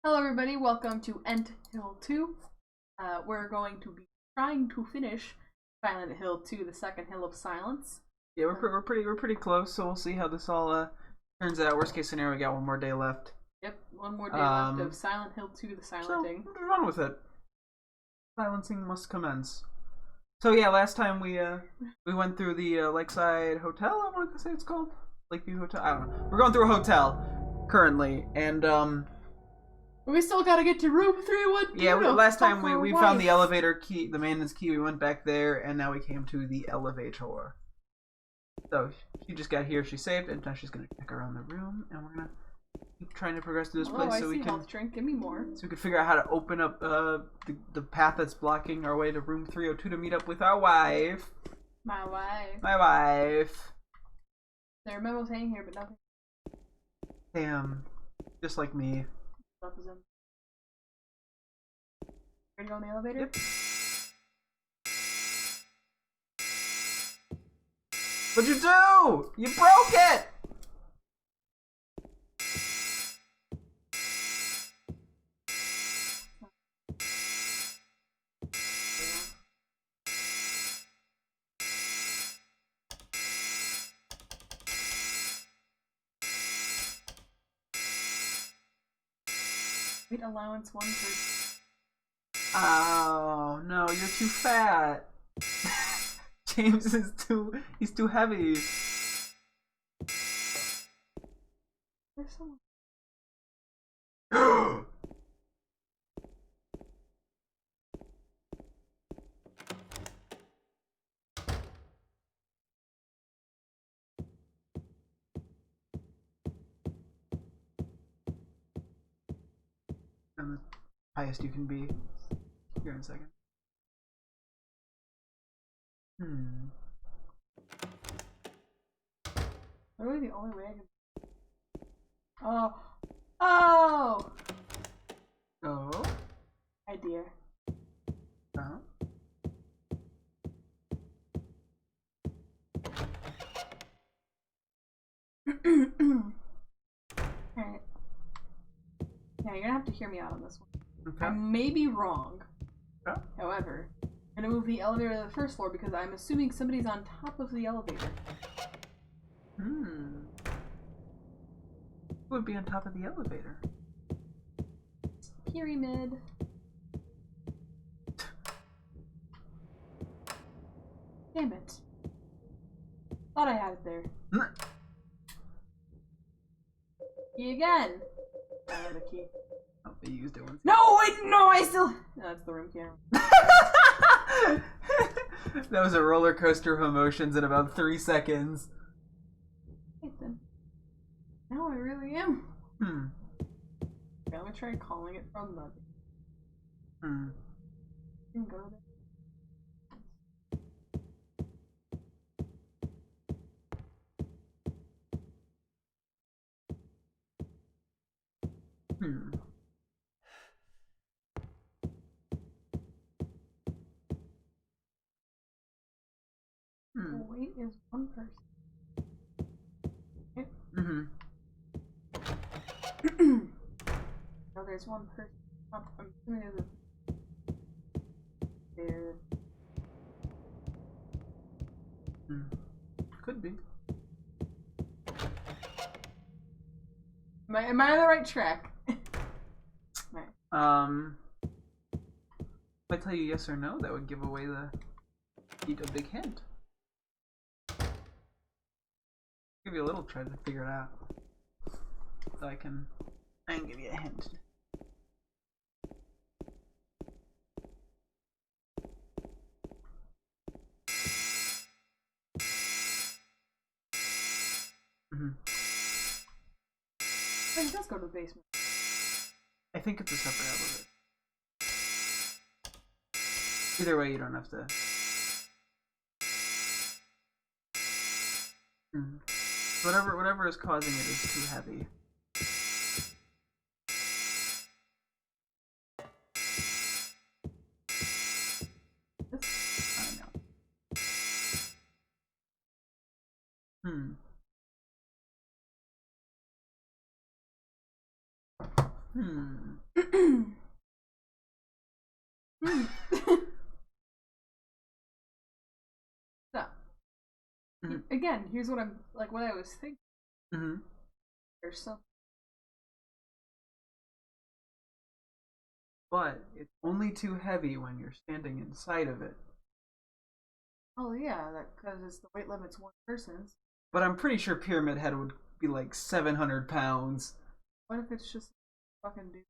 Hello everybody, welcome to Ent Hill 2. We're going to be trying to finish Silent Hill 2, the second Hill of Silence. Yeah, we're pretty close, so we'll see how this all turns out. Worst case scenario, we got one more day left. Yep, one more day left of Silent Hill 2, the Silencing. So, run with it. Silencing must commence. So yeah, last time we went through the Lakeside Hotel, I want to say it's called Lakeview Hotel. I don't know. We're going through a hotel currently, and we still gotta get to room 312. yeah, last time we found the elevator key, the maintenance key. We went back there, and now we came to the elevator. So she just got here, she saved, and now she's gonna check around the room, and we're gonna keep trying to progress through this place so we can health drink. Give me more. So we can figure out how to open up the path that's blocking our way to room 302 to meet up with our wife. My wife. My wife. There are memos hanging here, but nothing. Damn, just like me. Ready to go in the elevator? Yep. What'd you do? You broke it! Weight allowance 1 per. Oh no, you're too fat. James is he's too heavy. There's someone. And the highest you can be. Here in a second. Literally the only way I can. Oh. Oh! Oh. Idea. Uh-huh. Alright. Yeah, you're gonna have to hear me out on this one. Okay. I may be wrong. Okay. However, I'm gonna move the elevator to the first floor because I'm assuming somebody's on top of the elevator. Who would be on top of the elevator? Pyramid. Damn it. Thought I had it there. Key again. I have the key. Oh, they used it once. No, wait, no, I still. No, that's the room camera. That was a roller coaster of emotions in about 3 seconds. Wait then. No, I really am. Okay, let me try calling it from the. You can go there. The weight is 1 person. Okay. No, there's 1 person. I'm assuming there's a. There. Could be. Am I on the right track? Right. If I tell you yes or no, that would give away a big hint. Give you a little try to figure it out. So I can give you a hint. But it does go to the basement. I think it's a separate elevator. Either way, you don't have to. Whatever is causing it is too heavy. I know. So, again, here's what I'm like. What I was thinking. There's some. But it's only too heavy when you're standing inside of it. Oh yeah, that because the weight limit's one person's. But I'm pretty sure Pyramid Head would be like 700 pounds. What if it's just a fucking dude?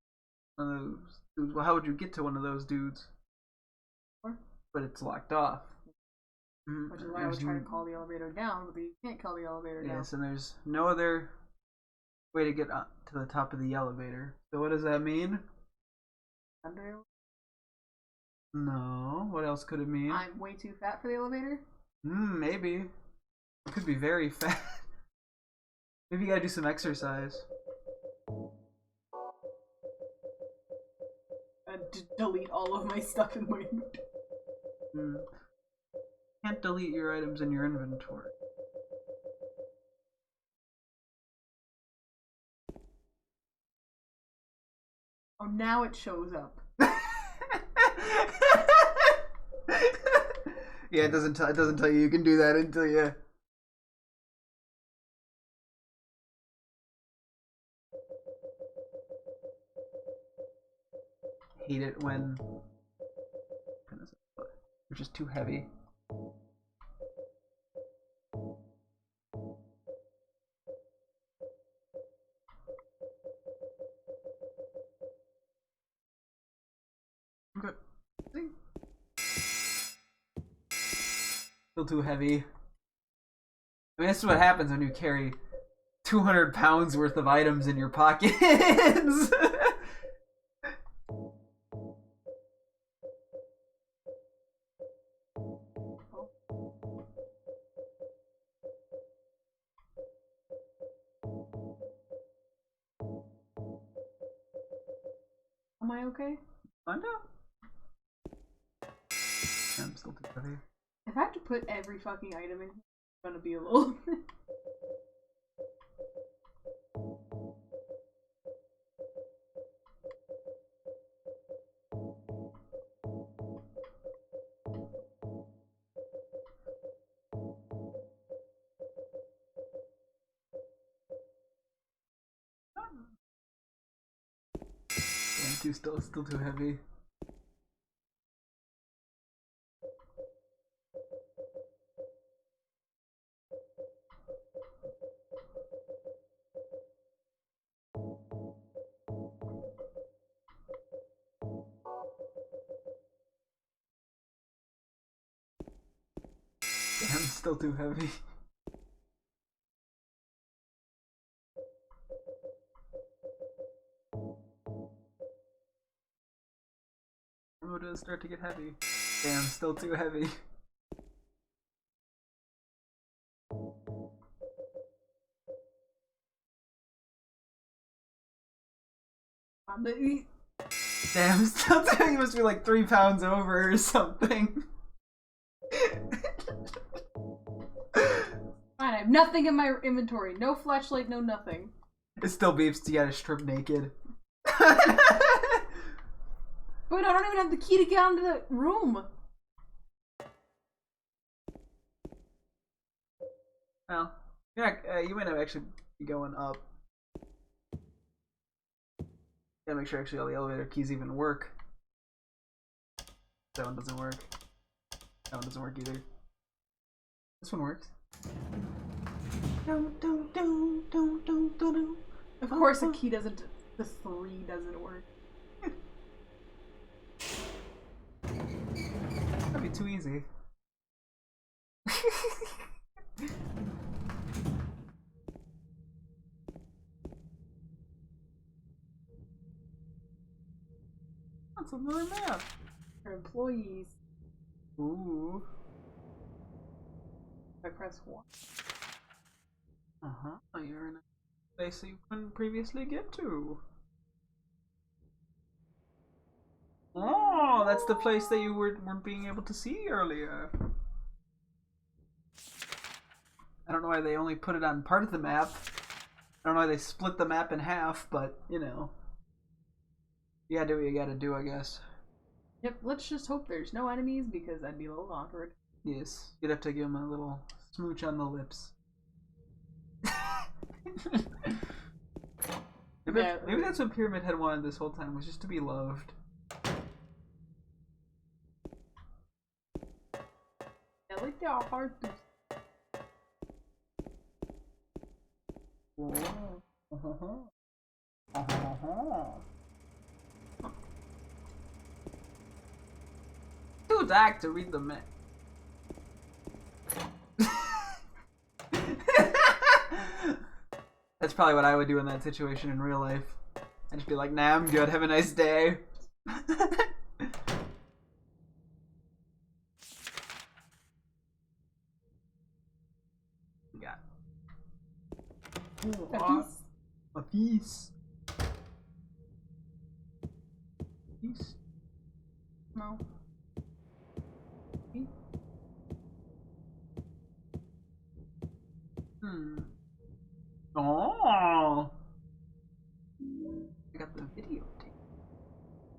One of those dudes. Well, how would you get to one of those dudes? But it's locked off. Which is why I was trying to call the elevator down, but you can't call the elevator down. Yes, and there's no other way to get up to the top of the elevator. So what does that mean? Under? No. What else could it mean? I'm way too fat for the elevator? Maybe. It could be very fat. Maybe you gotta do some exercise. Delete all of my stuff in my inventory. Can't delete your items in your inventory. Oh, now it shows up. Yeah, it doesn't tell you can do that until you. Hate it when it's just too heavy. Okay. Still too heavy. I mean, this is what happens when you carry 200 pounds worth of items in your pockets. Am I okay? Find out. I'm still too heavy. If I have to put every fucking item in, it's gonna be a little. Still too heavy. Damn, still too heavy. Oh, does it start to get heavy? Damn, still too heavy. Damn, still too heavy. You must be like 3 pounds over or something. Fine, I have nothing in my inventory. No flashlight, no nothing. It still beeps. You gotta strip naked. But I don't even have the key to get into the room. Well, yeah, you might have actually be going up. Gotta make sure actually all the elevator keys even work. That one doesn't work. That one doesn't work either. This one works. Of course, the key doesn't. The 3 doesn't work. That'd be too easy. That's another map. For employees. Ooh. I press 1. You're in a place that you couldn't previously get to. Oh, that's the place that you weren't being able to see earlier. I don't know why they only put it on part of the map. I don't know why they split the map in half, but, you know. You gotta do what you gotta do, I guess. Yep, let's just hope there's no enemies because that'd be a little awkward. Yes, you'd have to give him a little smooch on the lips. maybe that's what Pyramid Head wanted this whole time, was just to be loved. Yeah, like your heart. Too dark to read the map. That's probably what I would do in that situation in real life. I'd just be like, nah, I'm good, have a nice day. We got a piece. Peace. No. Oh, I got the video tape.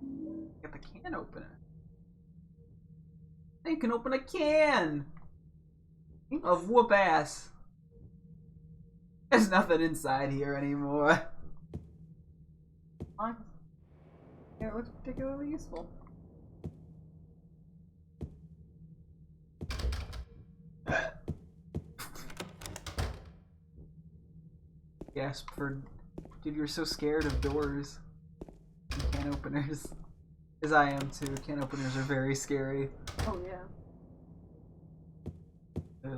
I got the can opener. You can open a can of whoop ass. There's nothing inside here anymore. Yeah, it looks particularly useful. Gasp for, dude, you're so scared of doors and can openers. As I am too. Can openers are very scary. Oh yeah. They're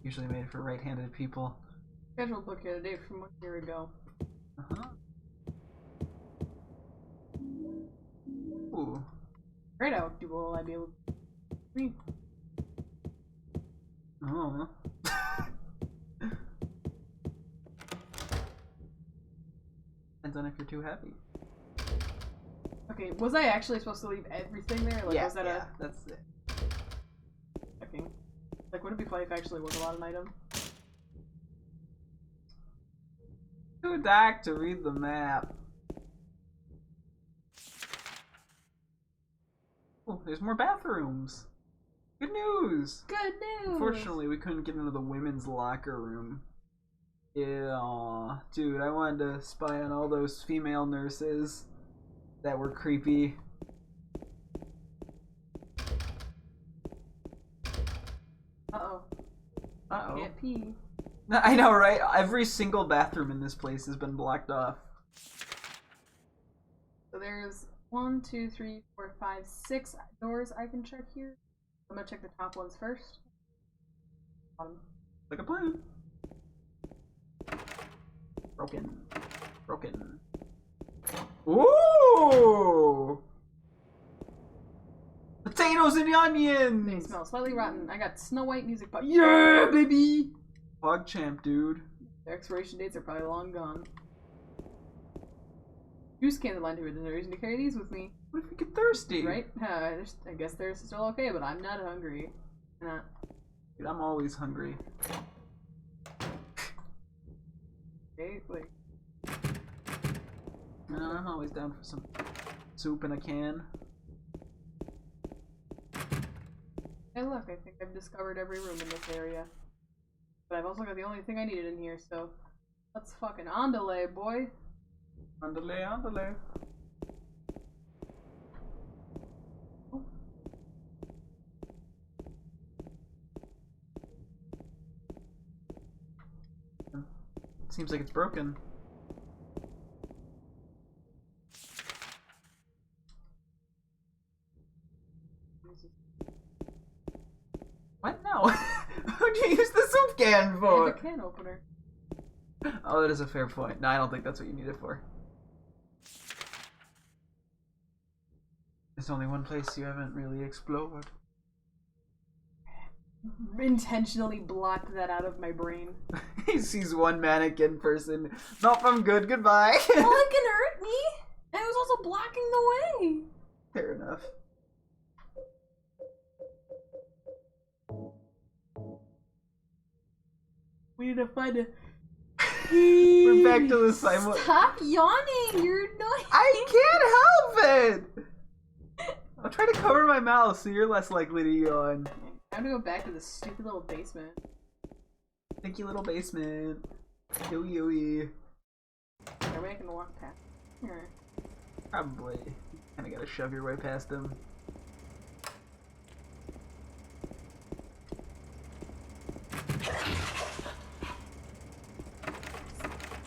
usually made for right-handed people. Scheduled book the other day from 1 year ago. Ooh. Great out, will I be able to read? Oh. Depends on if you're too happy. Okay, was I actually supposed to leave everything there? Like, Yeah, was that that's it. Okay. Like, would it be funny if I actually was allowed an item? Too dark to read the map. Oh, there's more bathrooms. Good news. Good news. Unfortunately, we couldn't get into the women's locker room. Yeah, dude, I wanted to spy on all those female nurses that were creepy. Uh-oh. Uh-oh. Can't pee. I know, right? Every single bathroom in this place has been blocked off. So there's 1, 2, 3, 4, 5, 6 doors I can check here. I'm gonna check the top ones first. Like a plan. Broken. Broken. Ooh! Potatoes and onions! They smell slightly rotten. I got Snow White music box. Yeah, baby! PogChamp, dude. Their expiration dates are probably long gone. Juice cans line to it. There's no reason to carry these with me. What if we get thirsty? Right? I guess they're still okay, but I'm not hungry. Dude, I'm always hungry. Okay, wait. I'm always down for some soup in a can. Hey look, I think I've discovered every room in this area. But I've also got the only thing I needed in here, so let's fucking andale, boy. Andale, andale. Seems like it's broken. What? No. What'd you use the soup can for? It's a can opener. Oh, that is a fair point. No, I don't think that's what you need it for. There's only one place you haven't really explored. Intentionally blocked that out of my brain. He sees one mannequin person. Nope, I'm good. Goodbye. Well, it can hurt me. And it was also blocking the way. Fair enough. We need to find a We're back to the simul. Stop yawning! You're annoying. I can't help it! I'll try to cover my mouth so you're less likely to yawn. I have to go back to this stupid little basement. Stinky little basement. Yooey. Are we gonna walk past? Or... Probably. You kinda gotta shove your way past him.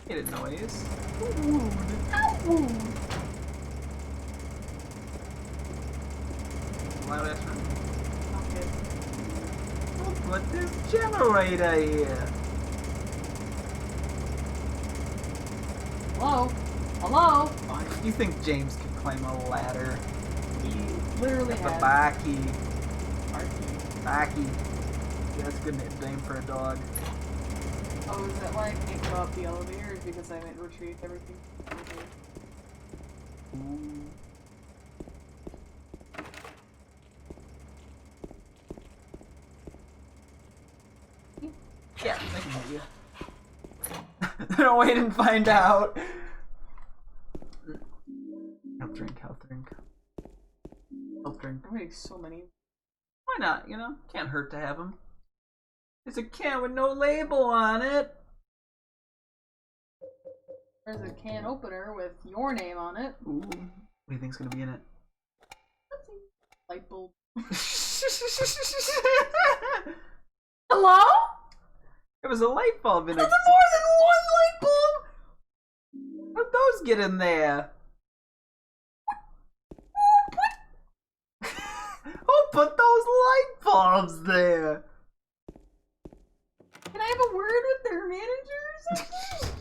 Hit a noise. Wound. Ow, wound. Loud ass room. Okay. Oh, put this generator here. Hello? Hello? You think James could climb a ladder? He literally The has Baki. Arky. Baki. Yeah, that's a good name for a dog. Oh, is that why I can't go up the elevator? Is because I haven't retrieved everything? Okay. Ooh. Yeah, I can hear you. Don't wait and find out. Health drink, health drink. Health drink. I'm getting so many. Why not, you know? Can't hurt to have them. It's a can with no label on it. There's a can opener with your name on it. Ooh. What do you think's gonna be in it? Light bulb. Hello? It was a light bulb in it. That's more than one light bulb! How'd those get in there? Who put those light bulbs there? Can I have a word with their managers?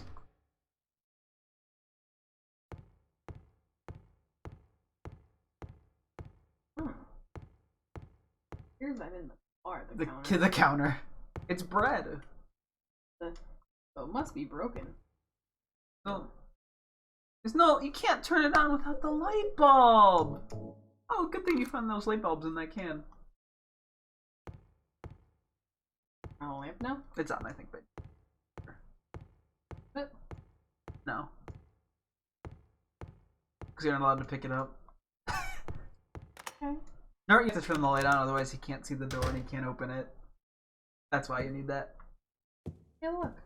Here's that in the bar, the counter. The counter. It's bread. So it must be broken. No. There's no, you can't turn it on without the light bulb. Oh, good thing you found those light bulbs in that can. A lamp now? It's on, I think, but. What? No. Because you're not allowed to pick it up. Okay. No, you have to turn the light on, otherwise he can't see the door and he can't open it. That's why you need that. Yeah, look.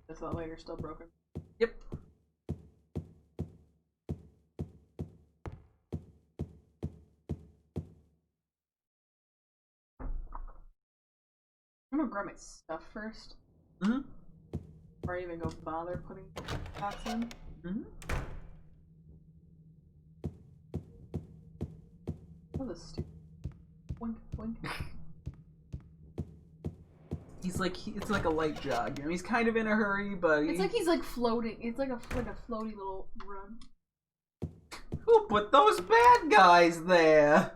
Is that lighter still broken? Yep. I'm gonna grab my stuff first. Mm-hmm. Before I even go bother putting box in. Mm-hmm. Oh, this stupid. Boink, boink. He's like, it's like a light jog. I mean, he's kind of in a hurry, but It's like he's like floating. It's like a floaty little run. Who put those bad guys there?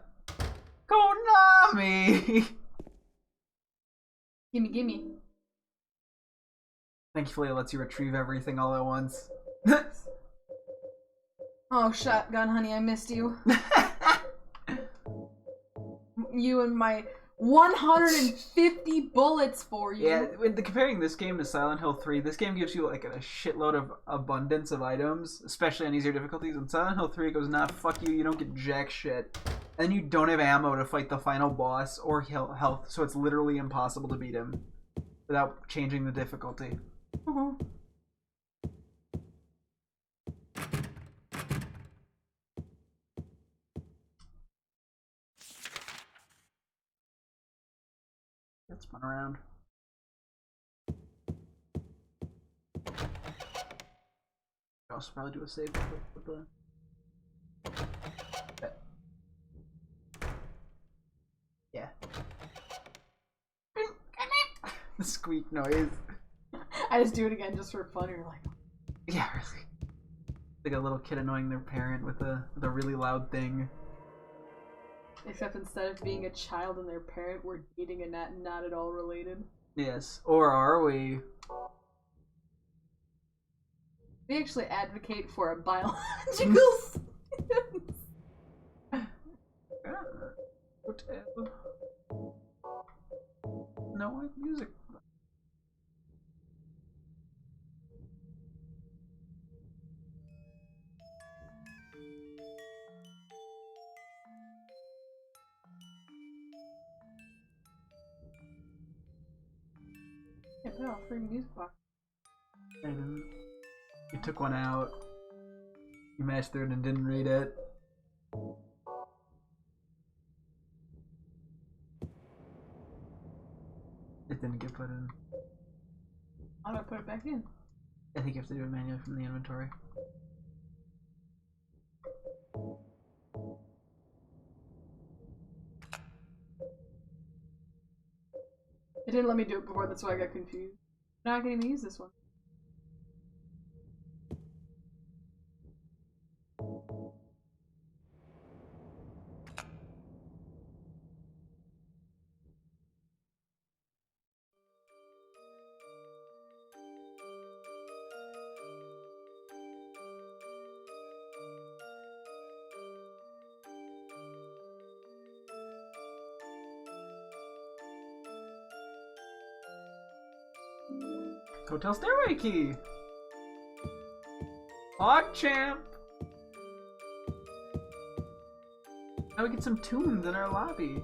Konami! Gimme. Thankfully, it lets you retrieve everything all at once. Oh, shotgun, honey, I missed you. You and my 150 bullets for you. Yeah, comparing this game to Silent Hill 3, this game gives you like a shitload of abundance of items, especially on easier difficulties. In Silent Hill 3, it goes, nah, fuck you, you don't get jack shit. And you don't have ammo to fight the final boss or health, so it's literally impossible to beat him without changing the difficulty. Let's spun around. I'll also probably do a save with the... Yeah. The squeak noise. I just do it again just for fun. You're like, yeah, really. Like a little kid annoying their parent with a really loud thing. except instead of being a child and their parent, we're dating and not at all related. Yes, or are we? We actually advocate for a biological No music. Yeah, put out a free music box. And you took one out. You matched through it and didn't read it. It didn't get put in. How do I put it back in? I think you have to do it manually from the inventory. It didn't let me do it before, that's why I got confused. Now I can even use this one. Hotel stairway key! PogChamp! Now we get some tunes in our lobby.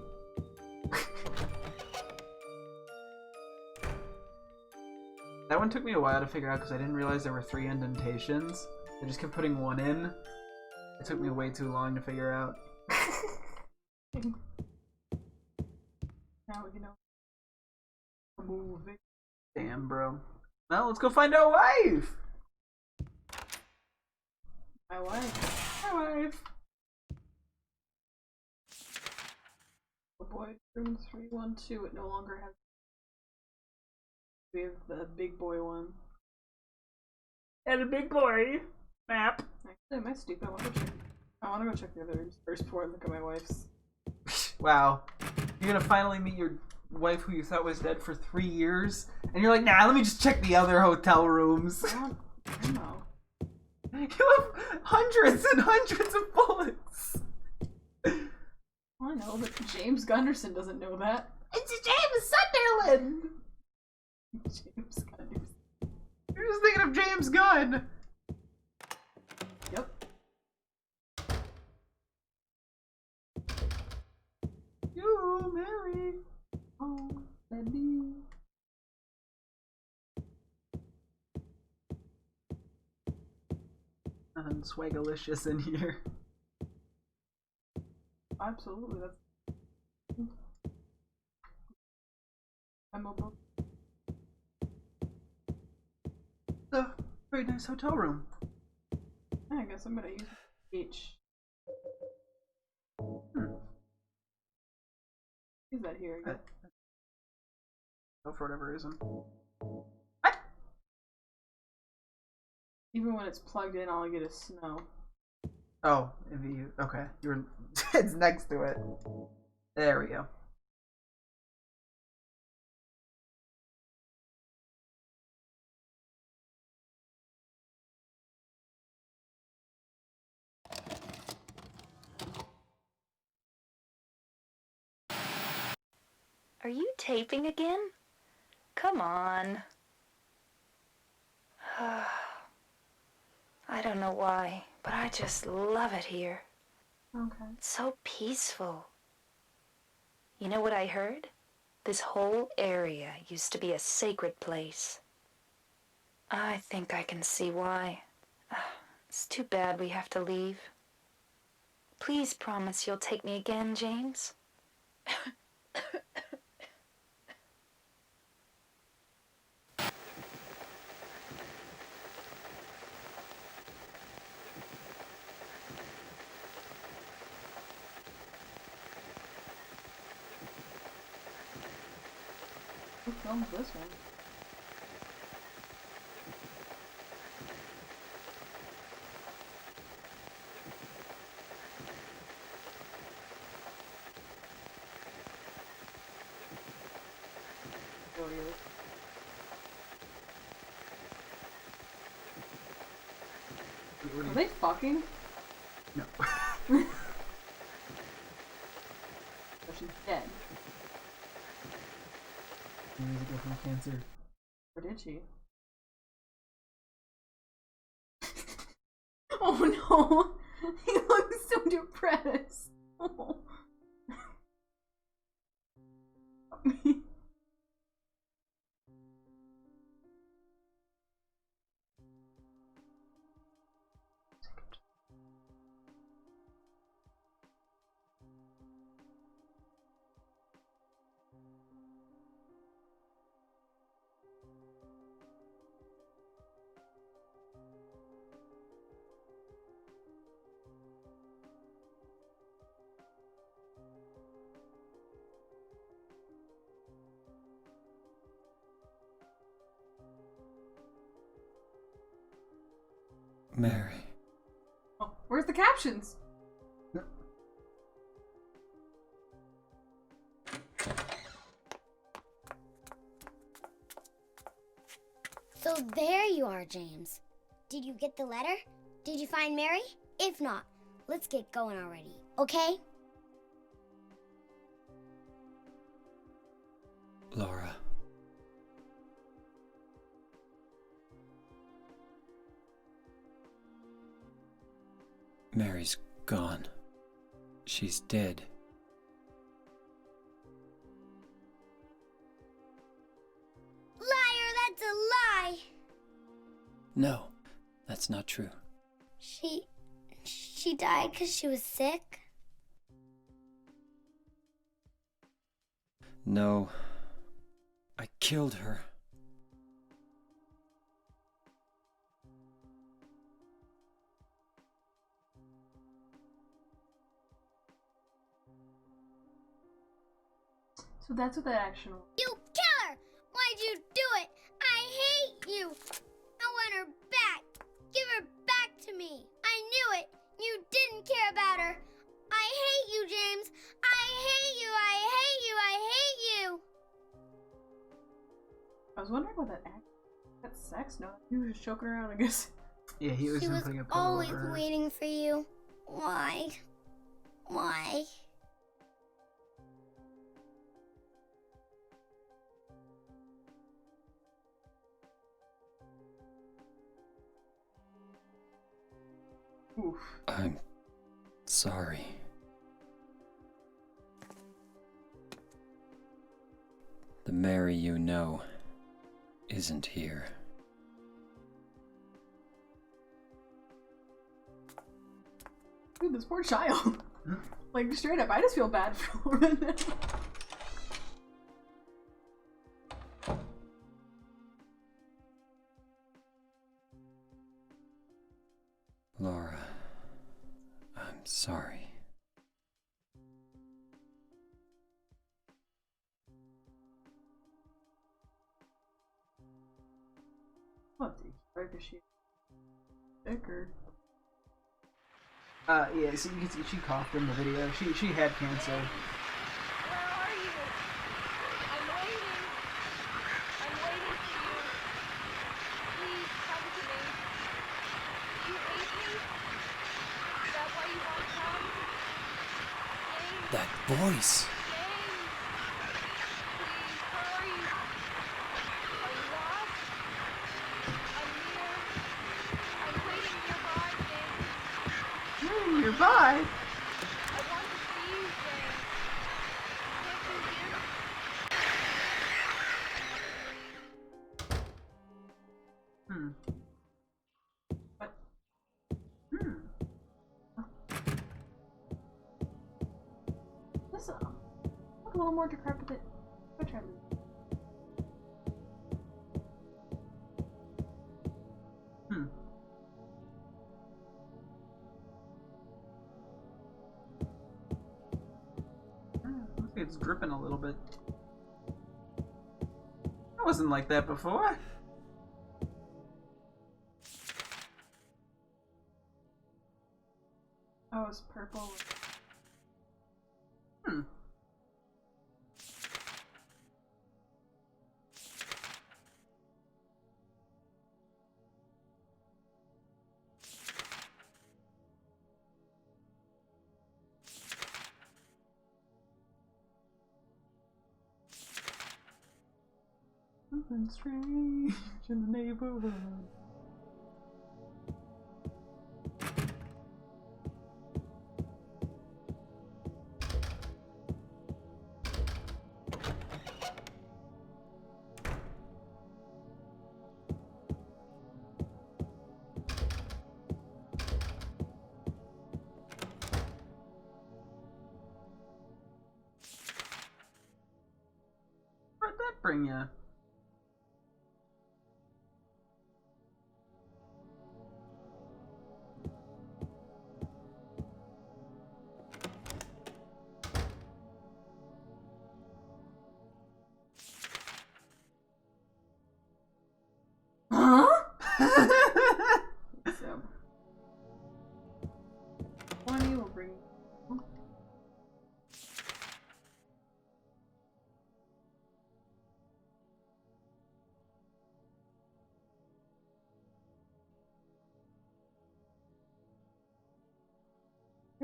That one took me a while to figure out because I didn't realize there were 3 indentations. I just kept putting one in. It took me way too long to figure out. Now we know. Move it. Damn, bro. Well, let's go find our wife! My wife. My wife. Oh boy, room 312. It no longer has. We have the big boy one. And a big boy map. Actually, am I stupid? I want to go check the other rooms first before I look at my wife's. Wow. You're gonna finally meet your wife who you thought was dead for 3 years, and you're like, nah, let me just check the other hotel rooms. I don't know. You have hundreds and hundreds of bullets. Well, I know, but James Gunderson doesn't know that. It's James Sunderland! James Gunderson. You're just thinking of James Gunn! Yep. You, Mary. Oh, baby. Nothing swagalicious in here. Absolutely, that's. I'm a book. It's a very nice hotel room. I guess I'm gonna use H. Use that here again. Oh, for whatever reason. Even when it's plugged in, all I get is snow. Oh, if you okay, you're it's next to it. There we go. Are you taping again? Come on. I don't know why, but I just love it here. Okay. It's so peaceful. You know what I heard? This whole area used to be a sacred place. I think I can see why. It's too bad we have to leave. Please promise you'll take me again, James. Who filmed this one? Oh, yeah. Are they fucking? No. Oh, she's dead. Years ago from cancer. Or did she? Oh no! He looks so depressed. Oh. Mary. Oh, where's the captions? So there you are, James. Did you get the letter? Did you find Mary? If not, let's get going already, okay? Laura. Mary's gone. She's dead. Liar, that's a lie! No, that's not true. She died because she was sick? No, I killed her. So that's what that action was. You killer! Why'd you do it? I hate you! I want her back! Give her back to me! I knew it! You didn't care about her! I hate you, James! I hate you! I hate you! I hate you! I was wondering what that that sex note. He was just joking around, I guess. Yeah, he was She was putting a pillow always over her. waiting for you. Why? Why? Oof. I'm sorry. The Mary you know isn't here. Dude, this poor child. Like, straight up, I just feel bad for Lauren now. Laura, I'm sorry. What the fuck is she? Sick or? Yeah, so you can see she coughed in the video. She had cancer. Where are you? I'm waiting. I'm waiting for you. Please come to me. Do you hate me? Is that why you won't come? James, That voice! James. Please hurry. Are you lost? I'm here. I'm waiting nearby, James. Nearby. I want to see you, James. Can't you hear? What? This look a little more decrepit. Go try this. Looks like it's dripping a little bit. It wasn't like that before. Oh, it's purple. Something strange in the neighborhood. Where'd that bring you? So,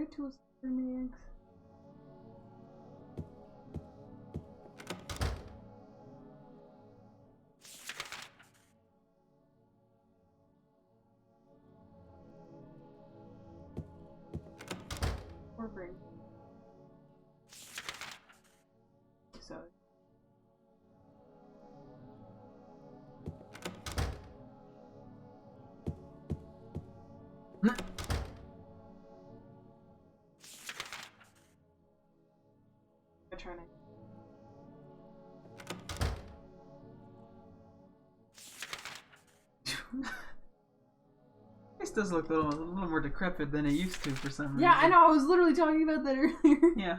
Right to us for me, eggs. Or bring. So. I'm trying to. This does look a little more decrepit than it used to for some reason. Yeah, I know. I was literally talking about that earlier. Yeah.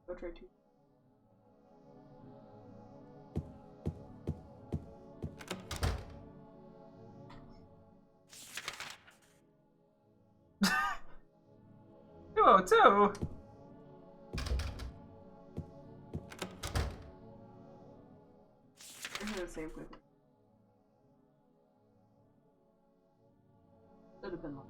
Go try to. Oh, too. This is the same place. Should have been like.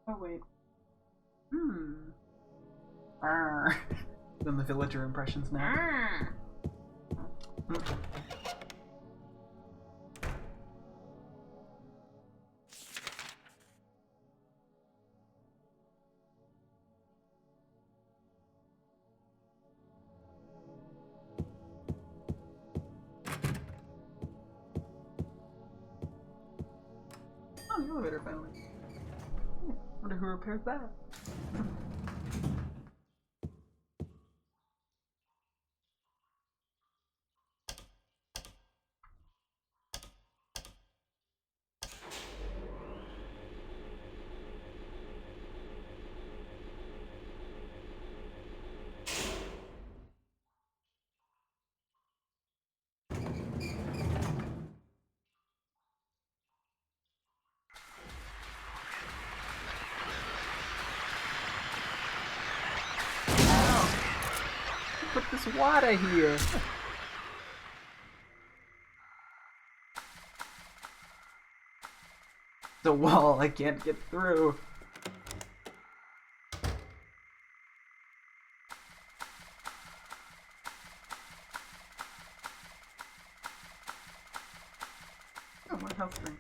Oh wait. Then the villager impressions now. Oh, the elevator finally. Wonder who repaired that. Put this water here. The wall I can't get through. Oh, more health drink.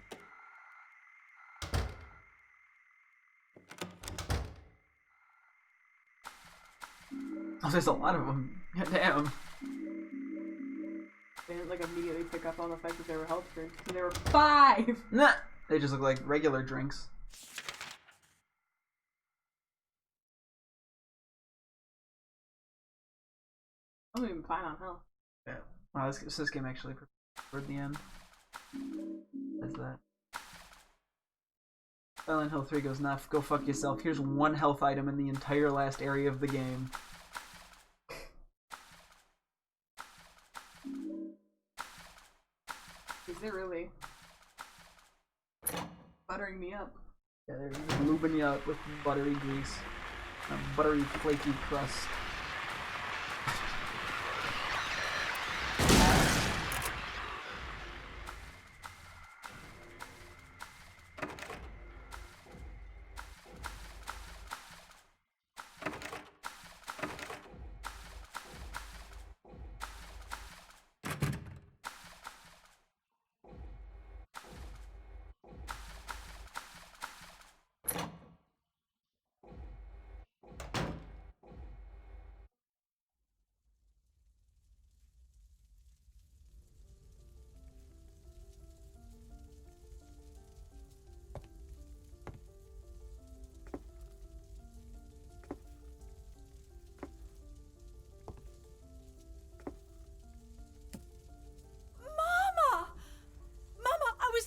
Oh, there's a lot of them. Damn. They didn't like immediately pick up on the fact that they were health drinks. There were 5! Nah. They just look like regular drinks. I'm even fine on health. Yeah. Wow, this game actually toward the end. What's that? Silent Hill 3 goes, nah, go fuck yourself. Here's one health item in the entire last area of the game. Is it really? Buttering me up. Yeah, they're just lubing you up with buttery grease. A buttery, flaky crust.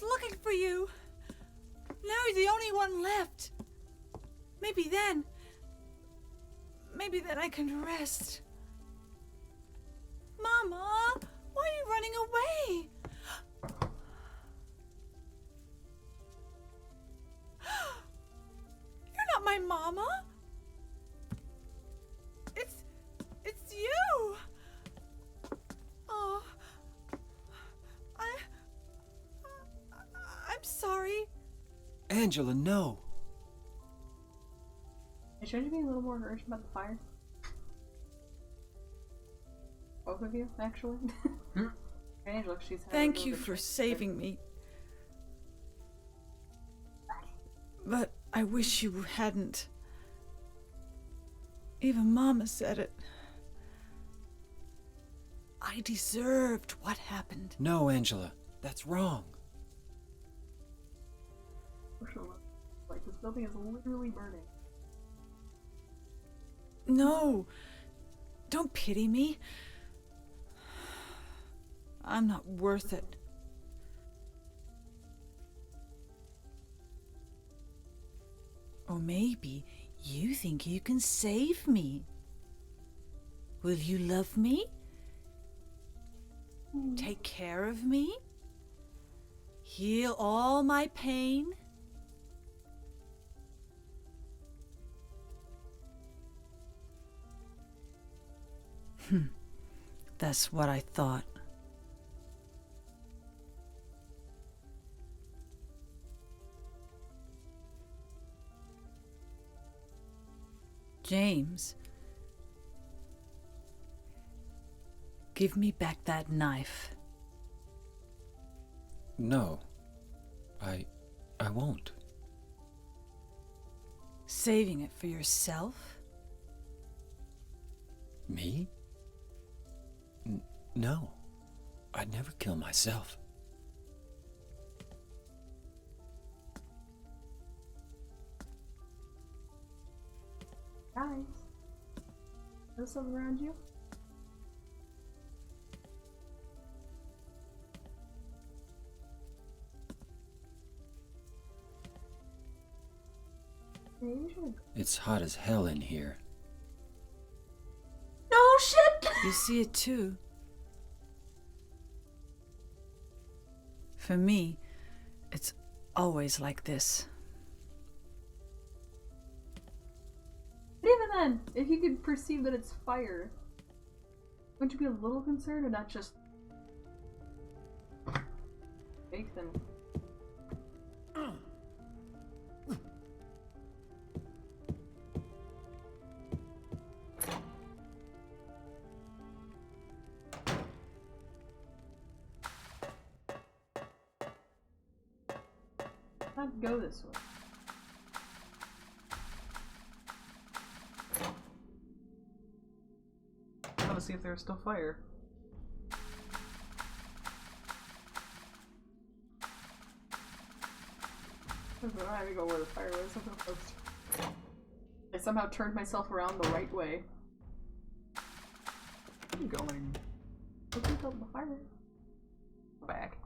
Looking for you. Now you're the only one left. Maybe then I can rest. Mama, why are you running away? You're not my mama. It's you. Oh, I'm sorry. Angela, no. Shouldn't you be a little more urgent about the fire? Both of you, actually. Angela, she's had a Thank little you bit for of- saving me. But I wish you hadn't. Even Mama said it. I deserved what happened. No, Angela. That's wrong. Like, this building is literally burning. No. Don't pity me. I'm not worth it. Or maybe you think you can save me. Will you love me? Take care of me? Heal all my pain? That's what I thought. James, give me back that knife. No. I won't. Saving it for yourself? Me? No. I'd never kill myself. Guys, is there something around you? Yeah, you should. It's hot as hell in here. No shit! You see it too. For me, it's always like this. But even then, if you could perceive that it's fire, wouldn't you be a little concerned or not just fake them? Not go this way. I want to see if there's still fire. I have to go where the fire was. I'm supposed to. I somehow turned myself around the right way. I'm going I think of the fire. back.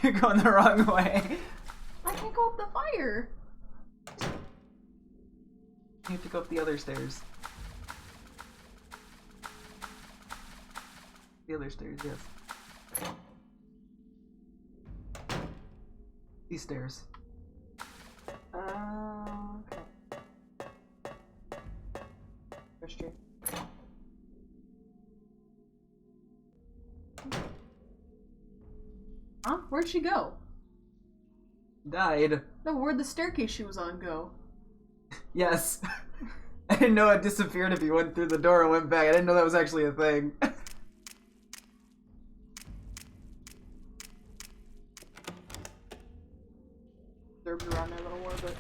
You're going the wrong way. I can't go up the fire. You have to go up the other stairs. The other stairs, yes. These stairs. Okay. Christian. Huh? Where'd she go? Died. No, where'd the staircase she was on go? Yes. I didn't know it disappeared if you went through the door and went back. I didn't know that was actually a thing. Disturbed around there a little more, but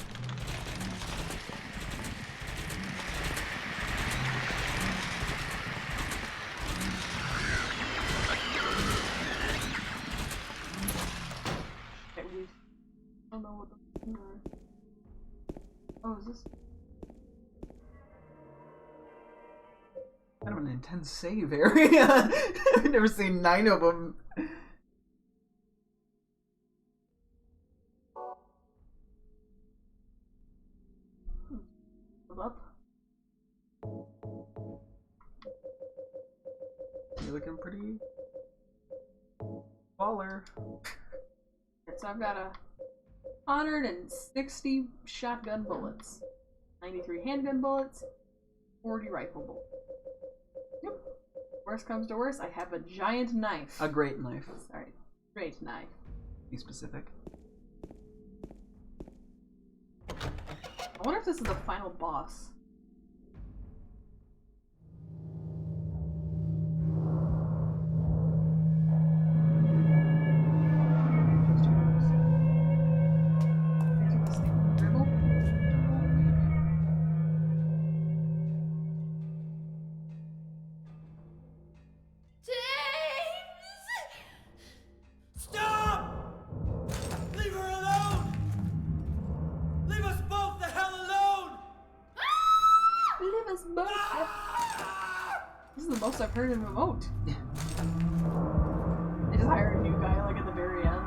okay, we don't know what the things are. Oh, is this? Kind of an intense save area. I've never seen 9 of them. Up? You're looking pretty baller. So I've got 160 shotgun bullets, 93 handgun bullets, 40 rifle bullets. Yep. Worst comes to worst, I have a giant knife. A great knife. Sorry, great knife. Be specific. I wonder if this is the final boss. This is the most I've heard him emote. They just hired a new guy like at the very end.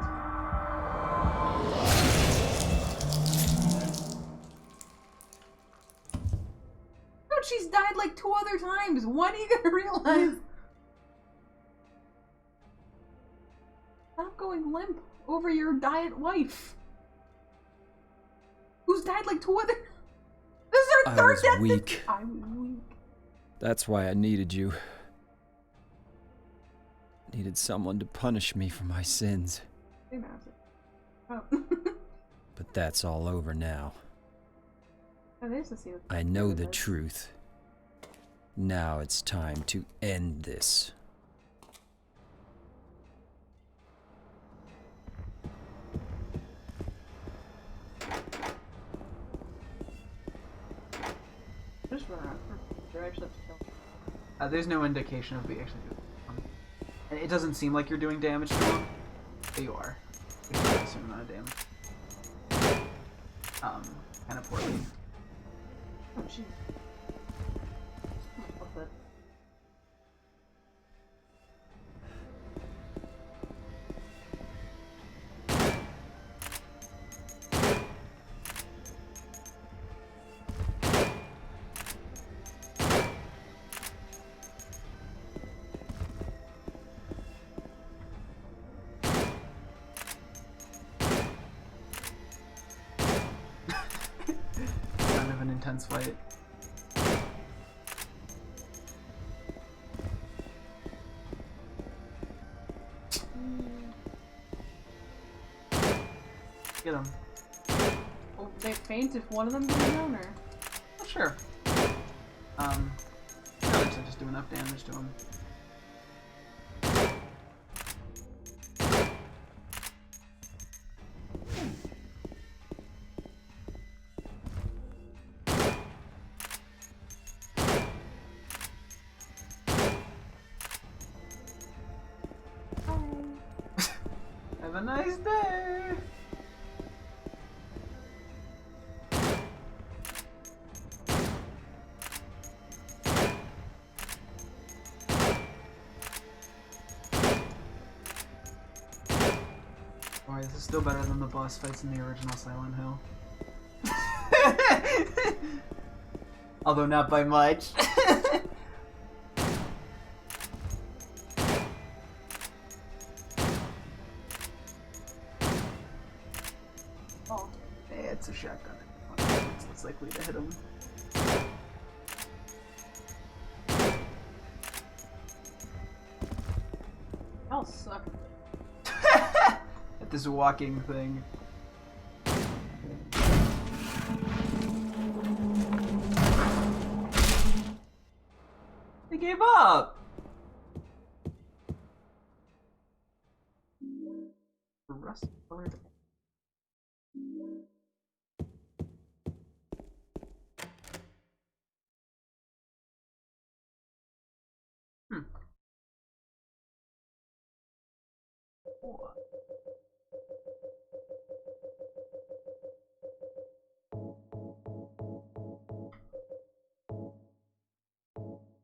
Dude, she's died like 2 other times. When are you gonna realize? Stop going limp over your diet wife. Who's died like 2 other. This is her third death. Weak. I was weak. That's why I needed you. Needed someone to punish me for my sins. Oh. But that's all over now. Oh, there's the scene. I know the truth. Now it's time to end this. Just run around. You're actually have to kill. There's no indication of me actually doing it. And it doesn't seem like you're doing damage to him, but you are. You're doing a certain amount of damage. Kind of poorly. Oh, jeez. What's that? Kind of an intense fight. Get him. Well, they faint if one of them goes down, or? Oh, sure. I like to just do enough damage to him. Have a nice day! Alright, this is still better than the boss fights in the original Silent Hill. Although not by much. Oh. Hey, it's a shotgun. It's likely to hit him. Y'all suck. At this walking thing. They gave up! Rust colored.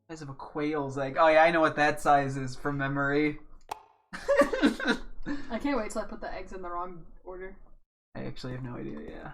Size of a quail's egg. Oh yeah, I know what that size is from memory. I can't wait till I put the eggs in the wrong order. I actually have no idea, yeah.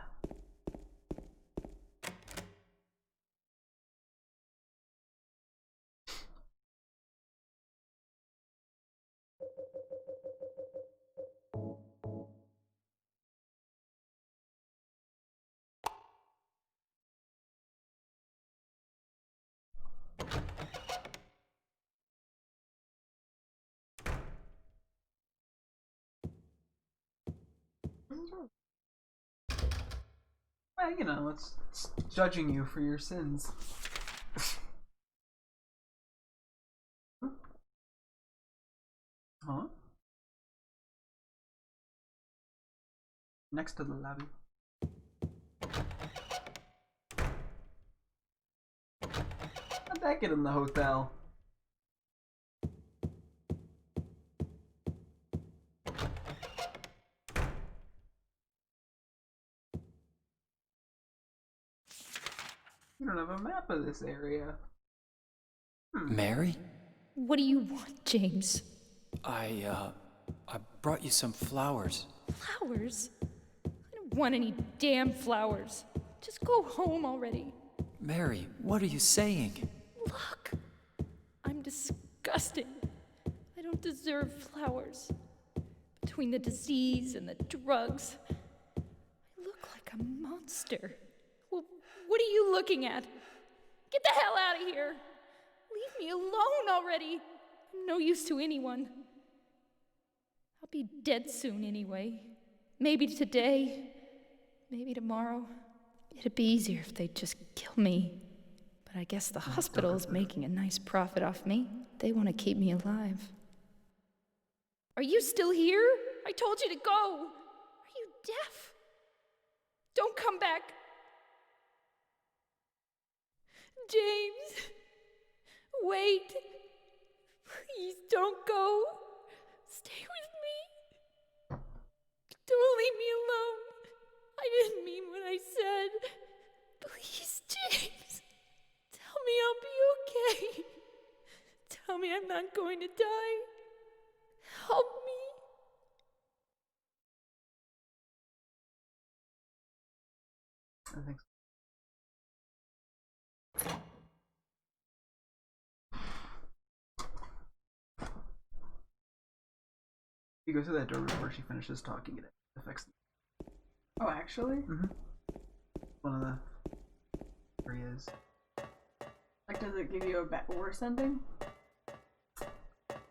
Well, you know, it's judging you for your sins. Huh? Next to the lobby. How'd that get in the hotel? You don't have a map of this area. Mary? What do you want, James? I brought you some flowers. Flowers? I don't want any damn flowers. Just go home already. Mary, what are you saying? Look, I'm disgusting. I don't deserve flowers. Between the disease and the drugs, I look like a monster. Well, what are you looking at? Get the hell out of here. Leave me alone already. I'm no use to anyone. I'll be dead soon anyway. Maybe today, maybe tomorrow. It'd be easier if they'd just kill me. But I guess the hospital is making a nice profit off me. They want to keep me alive. Are you still here? I told you to go. Are you deaf? Don't come back. James, wait. Please don't go. Stay with me. Don't leave me alone. I didn't mean what I said. Please, James. Tell me I'll be okay. Tell me I'm not going to die. Help me. I think so. You go through that door before she finishes talking, it affects. Oh, actually? Mm-hmm. One of the areas. Like, does it give you a worse ending?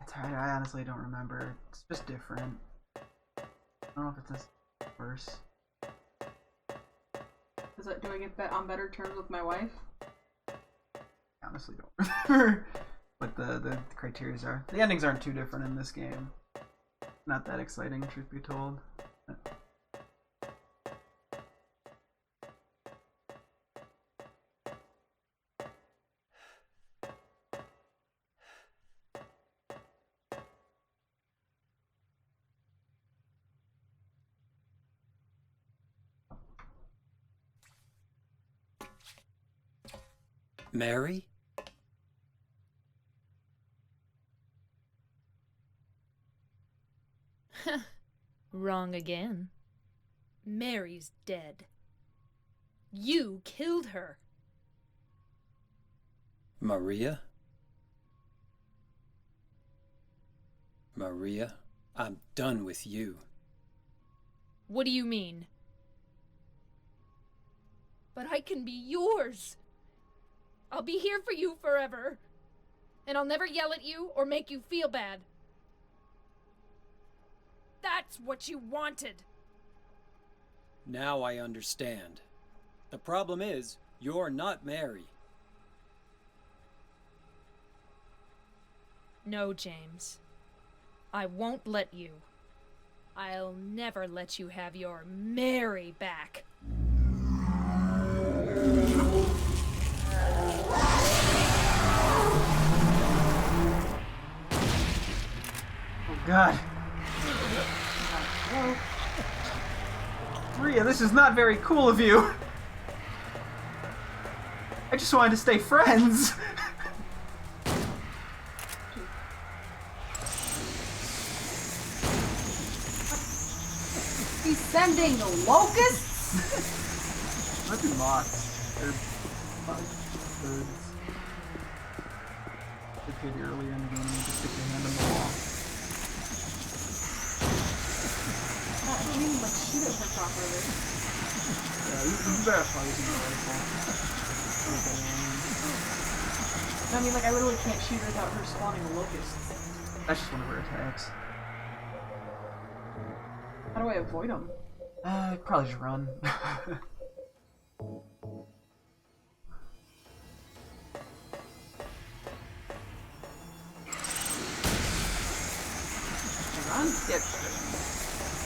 It's hard. I honestly don't remember. It's just different. I don't know if it's worse. Do I get on better terms with my wife? I honestly don't remember what the criteria are. The endings aren't too different in this game. Not that exciting, truth be told. Mary? Wrong again. Mary's dead. You killed her. Maria? Maria, I'm done with you. What do you mean? But I can be yours. I'll be here for you forever. And I'll never yell at you or make you feel bad. That's what you wanted. Now I understand. The problem is, you're not Mary. No, James. I won't let you. I'll never let you have your Mary back. Oh God. Maria, this is not very cool of you. I just wanted to stay friends. He's sending locusts? Might be moths. Or birds. They appeared earlier in the game and you just stick your hand on the wall. I didn't even like shoot at her properly. Yeah, you better probably use the rifle. I mean, like, I literally can't shoot her without her spawning a locust. That's just one of her attacks. How do I avoid them? Probably just run. Run? Yep.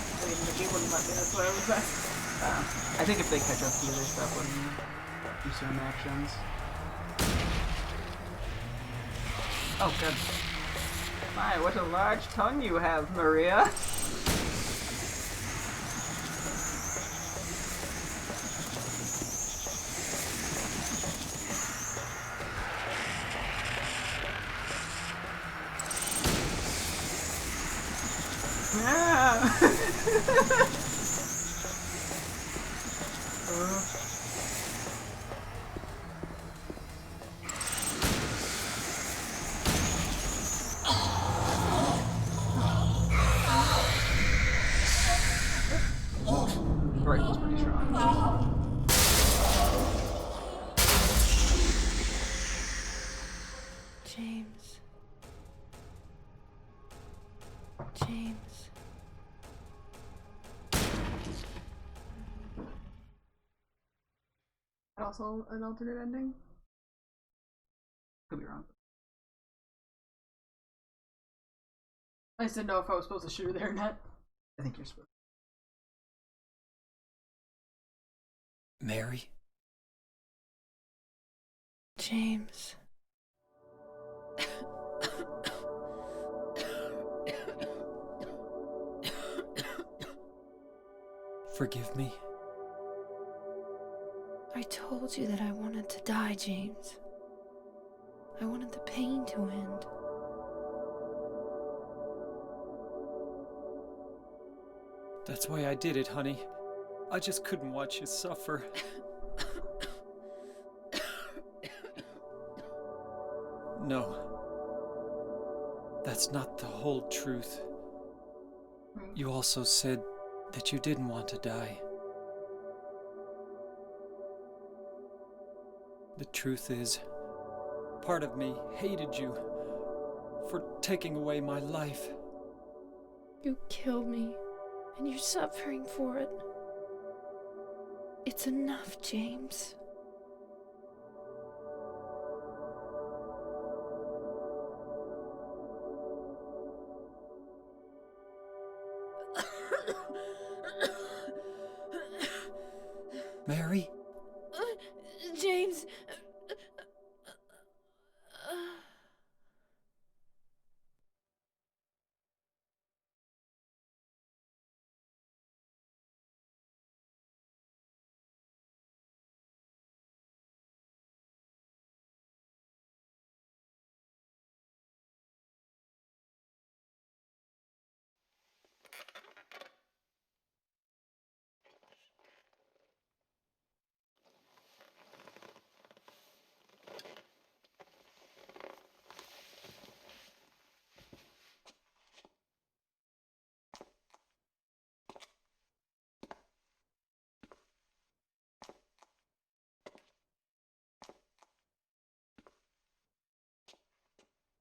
I mean, the game wouldn't let me, that's why I was asking. I think if they catch up to you, they stop letting you do certain actions. Oh, good. My, what a large tongue you have, Maria. Rifle's pretty strong. James. James. Also an alternate ending? Could be wrong. I just didn't know if I was supposed to shoot her there or not. I think you're supposed Mary? James. Forgive me. I told you that I wanted to die, James. I wanted the pain to end. That's why I did it, honey. I just couldn't watch you suffer. No. That's not the whole truth. You also said that you didn't want to die. The truth is, part of me hated you for taking away my life. You killed me, and you're suffering for it. It's enough, James. Mary? James.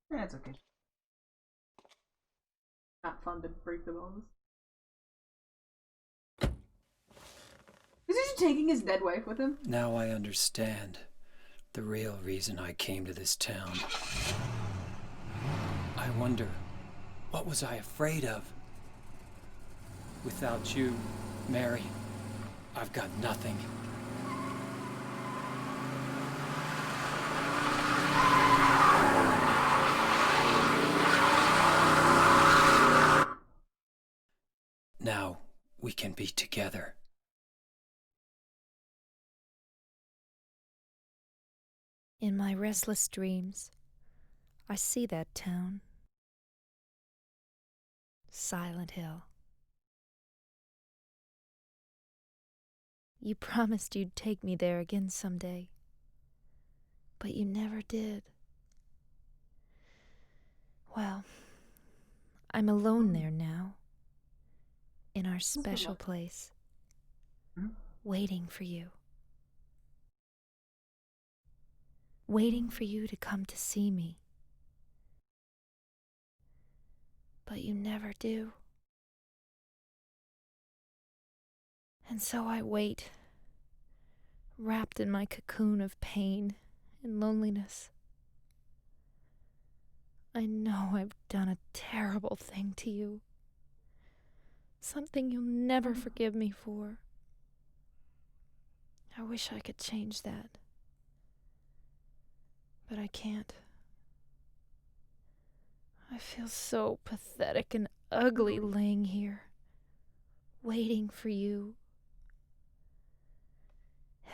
Yeah, it's okay. Not fun to break the bones. Is he just taking his dead wife with him? Now I understand the real reason I came to this town. I wonder, what was I afraid of? Without you, Mary, I've got nothing. Now we can be together. In my restless dreams, I see that town. Silent Hill. You promised you'd take me there again someday, but you never did. Well, I'm alone there now, in our special place, waiting for you. waiting for you to come to see me. But you never do. And so I wait, wrapped in my cocoon of pain and loneliness. I know I've done a terrible thing to you. Something you'll never forgive me for. I wish I could change that. But I can't. I feel so pathetic and ugly laying here, waiting for you.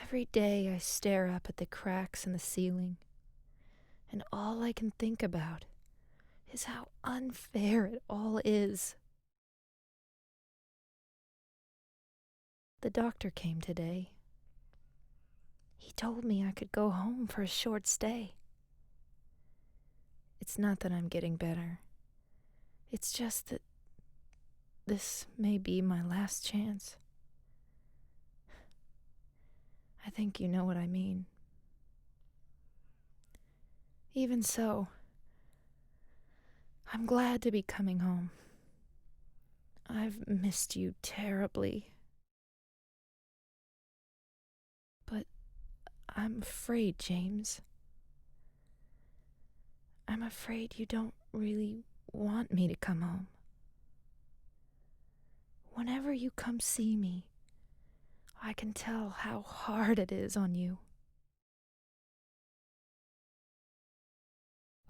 Every day I stare up at the cracks in the ceiling, and all I can think about is how unfair it all is. The doctor came today. He told me I could go home for a short stay. It's not that I'm getting better. It's just that this may be my last chance. I think you know what I mean. Even so, I'm glad to be coming home. I've missed you terribly. But I'm afraid, James. I'm afraid you don't really want me to come home. Whenever you come see me, I can tell how hard it is on you.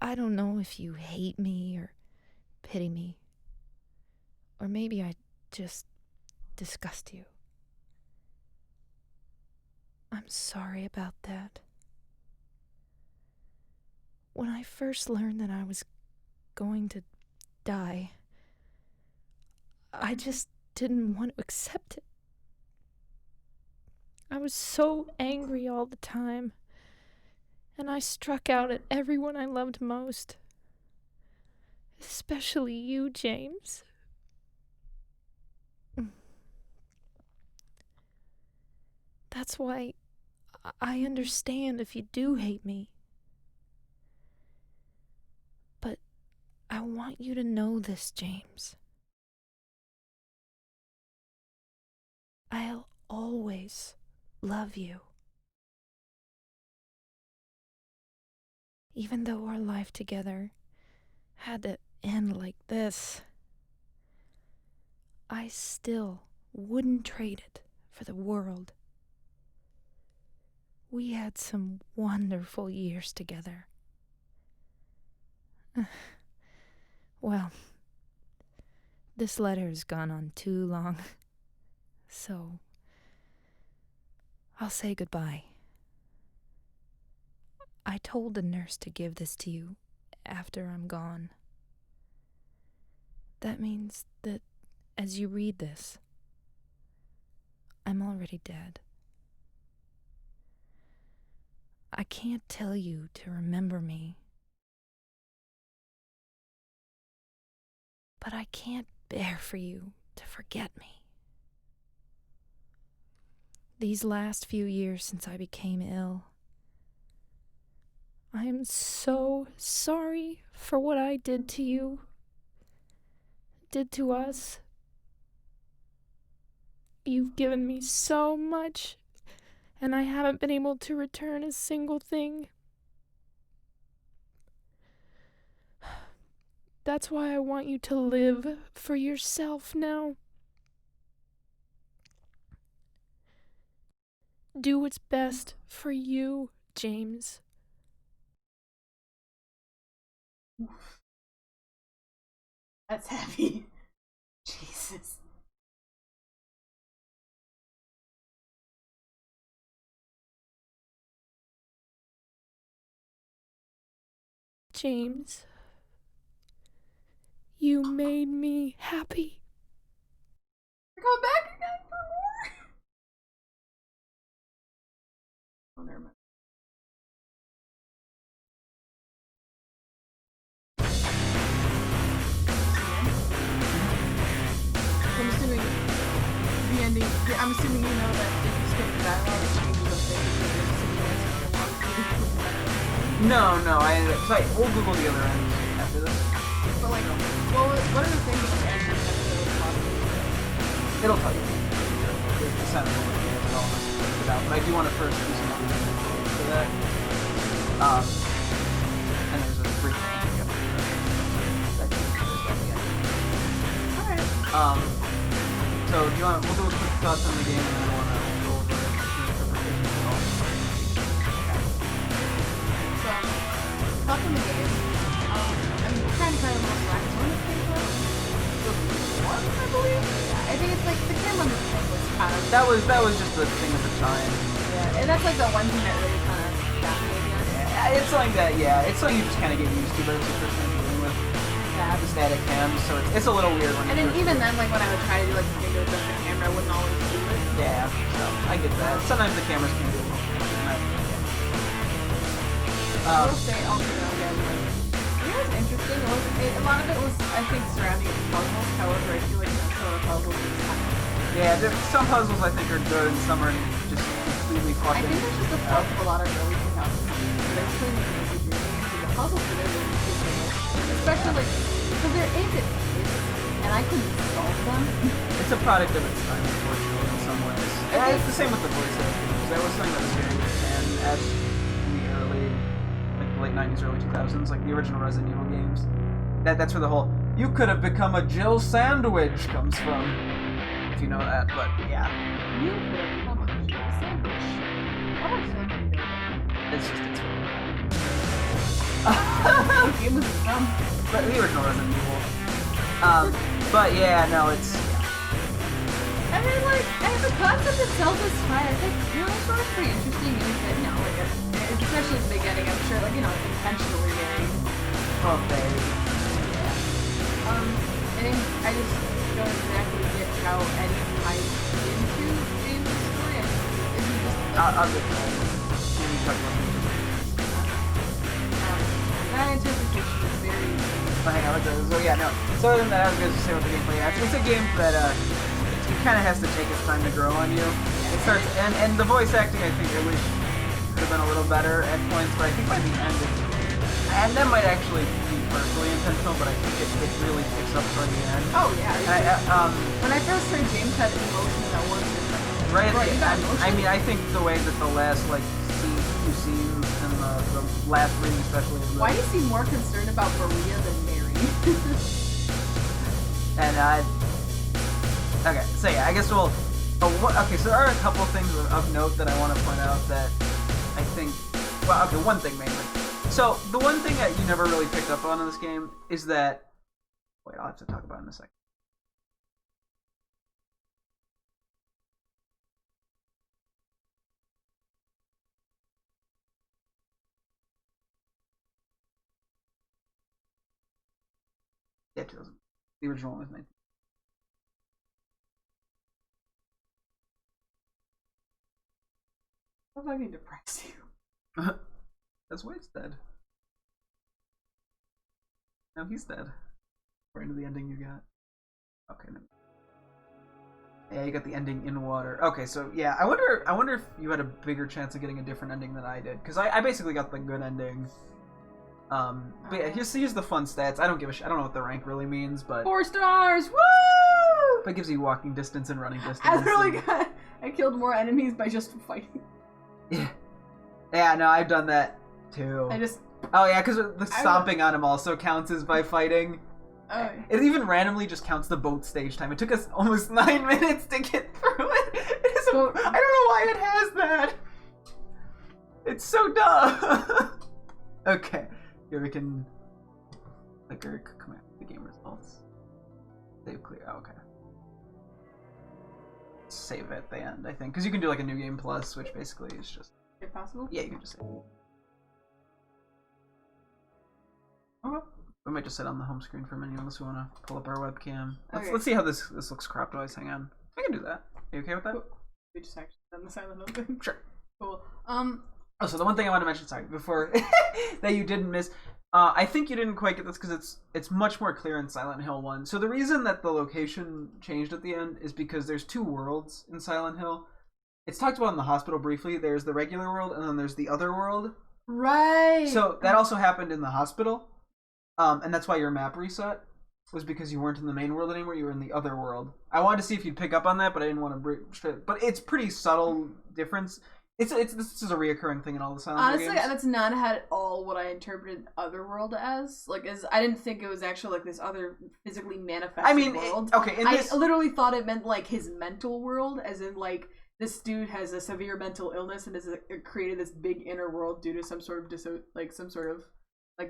I don't know if you hate me or pity me, or maybe I just disgust you. I'm sorry about that. When I first learned that I was going to die, I just didn't want to accept it. I was so angry all the time, and I struck out at everyone I loved most. Especially you, James. That's why I understand if you do hate me. But I want you to know this, James. I'll always love you. Even though our life together had to end like this, I still wouldn't trade it for the world. We had some wonderful years together. Well, this letter has gone on too long, so I'll say goodbye. I told the nurse to give this to you after I'm gone. That means that as you read this, I'm already dead. I can't tell you to remember me, but I can't bear for you to forget me. These last few years since I became ill, I am so sorry for what I did to you, did to us. You've given me so much, and I haven't been able to return a single thing. That's why I want you to live for yourself now. Do what's best for you, James. That's heavy. Jesus. James, you made me happy. Come back again for more? Oh, never mind. I'm assuming the ending. I'm assuming you know that if you skip the dialogue, it changes the thing. No, I ended up. We'll Google the other end after this. But like, what are the things that the end it'll tell you. The center and all this it out. But I do want to first do some for that. And there's a brief thing up Alright. So do you want? We'll do a quick thoughts on the game, and then I want to go over the interpretation of all. So, thoughts on the game. I'm trying to find the most black one I think I believe. Yeah, I think it's like the camera movement was kind of. That was just the thing at the time. Yeah, and that's like the one thing that really kind of got me again. Yeah, it's like that. Yeah, it's something you just kind of get used to, but it's the first time dealing with. Yeah. The static cams, so it's a little weird when. And then even then, like when I would try to do like finger adjust the camera, I wouldn't always do it. Yeah, so I get that. Sometimes the cameras can do a little. I will say also again, like, it was interesting. A lot of it was, I think, surrounding puzzles. However, I feel like most of the puzzles is kind of. Yeah, some puzzles I think are good, and some are just completely fucking. I think it's just the fault of a lot of early 2000s. Eventually, when you make your games, the puzzles for them really especially like, because they're 8-bit and I couldn't solve them. It's a product of its time, unfortunately, in some ways. And it's the same with the voice acting, because that was something that was very and as in the early, like the late 90s, early 2000s, like the original Resident Evil games. That's where the whole "you could have become a Jill sandwich" comes from, if you know that. But yeah, you could have become a Jill sandwich. How much fun do you know? it's just its What game was it from? But the original Resident Evil. But yeah, no, it's. I mean, like, the concept itself is fine. I think, it's sort of pretty interesting. Especially at the beginning, I'm sure, like, intentionally very. Okay. Yeah. I just don't exactly get how Eddie ties into James' story. Is he just. I'll get to that. That interpretation is very. Hang on, so yeah, no. So other than that, I was going to say what the gameplay is. It's a game that it kind of has to take its time to grow on you. It starts, and the voice acting, I think, I wish could have been a little better at points, but I think by the end, and that might actually be personally intentional, but I think it really picks up toward the end. Oh yeah. When I first heard James had emotions, I wasn't. Right at the end, I mean, I think the way that the last few scenes and the last reading especially. Why is he more concerned about Maria than Mary? And okay, so yeah, I guess we'll. Okay, so there are a couple things of note that I want to point out that I think. Well, okay, one thing mainly. So the one thing that you never really picked up on in this game is that. Wait, I'll have to talk about it in a second. Yeah, 2000. The original one was 19. What if I can depress you? That's why it's dead. Now he's dead. According to the ending you got. Okay. No. Yeah, you got the ending in water. Okay, so yeah, I wonder if you had a bigger chance of getting a different ending than I did, because I basically got the good ending. But yeah, here's the fun stats. I don't give a shit. I don't know what the rank really means, but 4 stars. Woo! But it gives you walking distance and running distance. I killed more enemies by just fighting. Yeah. Yeah, no, I've done that too. Oh yeah, because the stomping on him also counts as by fighting. Oh. It even randomly just counts the boat stage time. It took us almost 9 minutes to get through it. I don't know why it has that. It's so dumb. Okay. Here we can clicker command the game results. Save clear. Oh, okay. Save at the end, I think, because you can do like a new game plus, which basically is just. Is it possible? Yeah, you can just save. Okay. We might just sit on the home screen for a minute unless we want to pull up our webcam. Let's see how this looks cropped wise. Hang on. I can do that. Are you okay with that? Cool. We just actually done the silent note thing. Sure. Cool. Oh, so the one thing I want to mention, sorry, before that you didn't miss, I think you didn't quite get this because it's much more clear in Silent Hill 1. So the reason that the location changed at the end is because there's 2 worlds in Silent Hill. It's talked about in the hospital briefly. There's the regular world and then there's the other world. Right. So that also happened in the hospital, and that's why your map reset was because you weren't in the main world anymore. You were in the other world. I wanted to see if you'd pick up on that, but I didn't want to. But it's pretty subtle difference. This is a reoccurring thing in all the Silent Hill games. Honestly, that's not at all what I interpreted Otherworld as. Like, I didn't think it was actually like this other physically manifested world. I literally thought it meant like his mental world, as in like this dude has a severe mental illness and has created this big inner world due to some sort of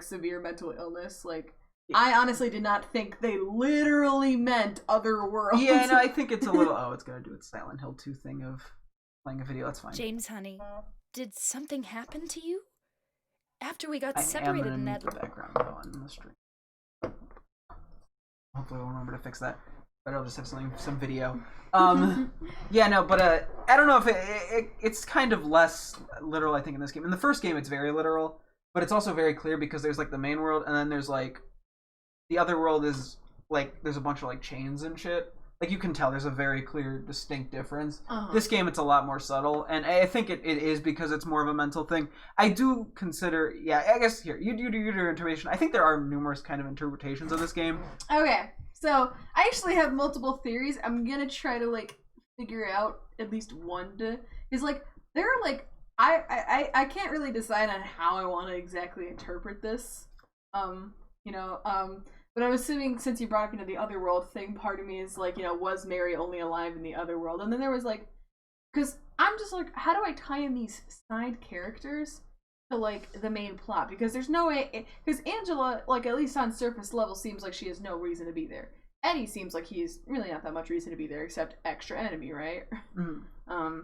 severe mental illness. Like, I honestly did not think they literally meant Otherworld. Yeah, no, I think it's a little. It's gonna do its Silent Hill 2 thing of playing a video. That's fine. James, honey, did something happen to you? After we got separated in that... the background on the stream. Hopefully we'll remember to fix that. But I'll just have some video. Yeah, no, but I don't know if it's kind of less literal, I think, in this game. In the first game, it's very literal, but it's also very clear because there's like the main world, and then there's like the other world is like there's a bunch of like chains and shit. Like, you can tell there's a very clear, distinct difference. This game, it's a lot more subtle, and I think it is because it's more of a mental thing. I do consider, I guess, here, you do your interpretation. I think there are numerous kind of interpretations of this game. Okay, so I actually have multiple theories. I'm gonna try to, like, figure out at least one to... Because, like, there are, like... I can't really decide on how I want to exactly interpret this. But I'm assuming, since you brought up, the Otherworld thing, part of me is like, was Mary only alive in the Otherworld? And then there was like, because I'm just like, how do I tie in these side characters to like the main plot? Because there's no way, because Angela, like, at least on surface level, seems like she has no reason to be there. Eddie seems like he's really not that much reason to be there, except extra enemy, right? Mm-hmm.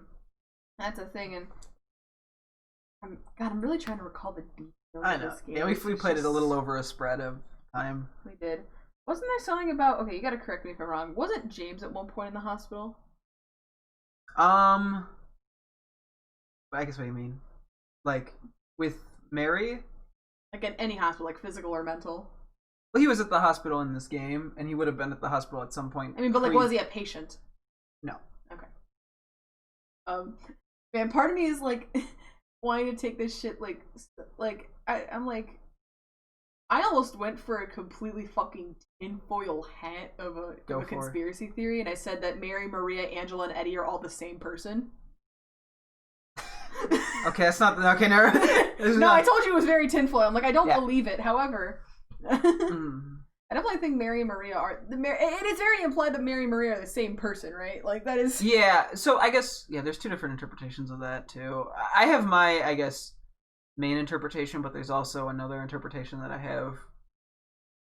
That's a thing, and I'm really trying to recall the details of this game. Yeah, we played it a little over a spread of time. We did. Wasn't there something about... Okay, you gotta correct me if I'm wrong. Wasn't James at one point in the hospital? I guess what do you mean? Like, with Mary? Like at any hospital, like physical or mental? Well, he was at the hospital in this game, and he would have been at the hospital at some point. I mean, but like, was he a patient? No. Okay. Man, part of me is like, wanting to take this shit, I'm like, I almost went for a completely fucking tinfoil hat of a conspiracy theory, and I said that Mary, Maria, Angela, and Eddie are all the same person. Okay, that's not... Okay, no. I told you it was very tinfoil. I'm like, I don't believe it. However, I definitely think Mary and Maria are... and it's very implied that Mary and Maria are the same person, right? Like, that is... Yeah, so I guess... Yeah, there's two different interpretations of that, too. I have my, I guess... main interpretation, but there's also another interpretation that I have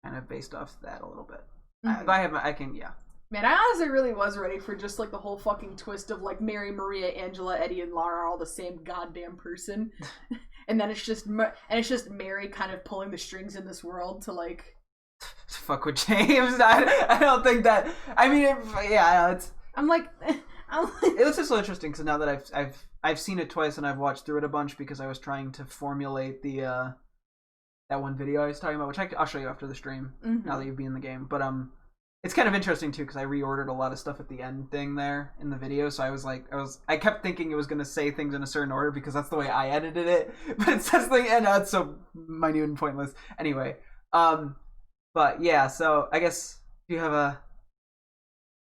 kind of based off that a little bit. Man, I honestly really was ready for just like the whole fucking twist of like Mary, Maria, Angela, Eddie, and Lara are all the same goddamn person. And then it's just Mary kind of pulling the strings in this world to like fuck with James. I don't think that. I mean, it's. I'm like it was just so interesting because now that I've seen it twice and I've watched through it a bunch because I was trying to formulate the that one video I was talking about, which I'll show you after the stream. Mm-hmm. Now that you've been in the game, but it's kind of interesting too because I reordered a lot of stuff at the end thing there in the video, so I kept thinking it was gonna say things in a certain order because that's the way I edited it, but it says things and it's so minute and pointless. Anyway, but yeah, so I guess you have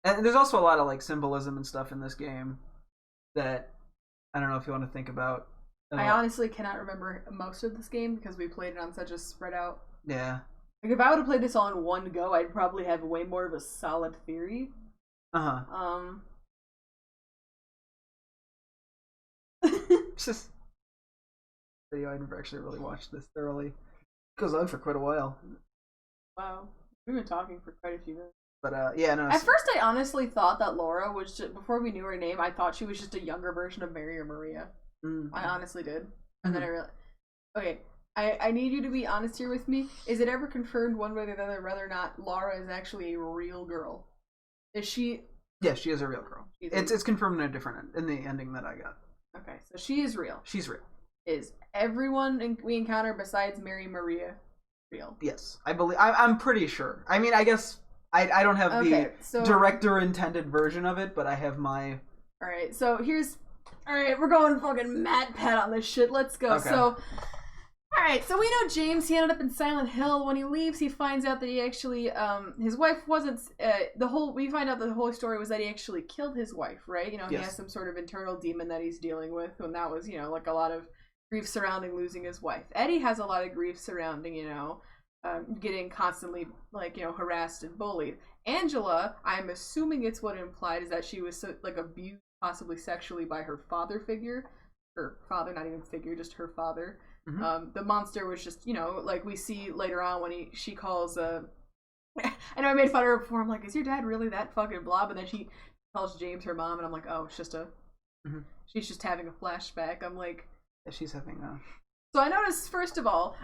and there's also a lot of like symbolism and stuff in this game that I don't know if you want to think about. I honestly cannot remember most of this game because we played it on such a spread out. Yeah. Like if I would have played this all in one go, I'd probably have way more of a solid theory. It's just video. I never actually really watched this thoroughly. It goes on for quite a while. Wow, we've been talking for quite a few minutes. But yeah, no. At first, I honestly thought that Laura was just, before we knew her name, I thought she was just a younger version of Mary or Maria. Mm-hmm. I honestly did, and then I realized. Okay, I need you to be honest here with me. Is it ever confirmed one way or the other whether or not Laura is actually a real girl? Is she? Yeah, she is a real girl. It's confirmed in the ending that I got. Okay, so she is real. She's real. Is everyone we encounter besides Mary Maria real? Yes, I believe. I'm pretty sure. I mean, I guess I don't have the director intended version of it, but I have my. All right, so here's. All right, we're going fucking mad pet on this shit. Let's go. Okay. So, Alright, so we know James, he ended up in Silent Hill. When he leaves, he finds out that he actually, his wife wasn't, we find out that the whole story was that he actually killed his wife, right? You know, he Yes. has some sort of internal demon that he's dealing with, and that was, you know, like a lot of grief surrounding losing his wife. Eddie has a lot of grief surrounding, you know, getting constantly, like, you know, harassed and bullied. Angela, I'm assuming it's what implied, is that she was, so, like, abused, possibly sexually, by her father figure. Her father, not even figure, just her father. Mm-hmm. The monster was just, you know, like we see later on when she calls, I know I made fun of her before, I'm like, is your dad really that fucking blob? And then she calls James her mom, and I'm like, oh, it's just she's just having a flashback. I'm like... Yeah, she's having a... So I noticed, first of all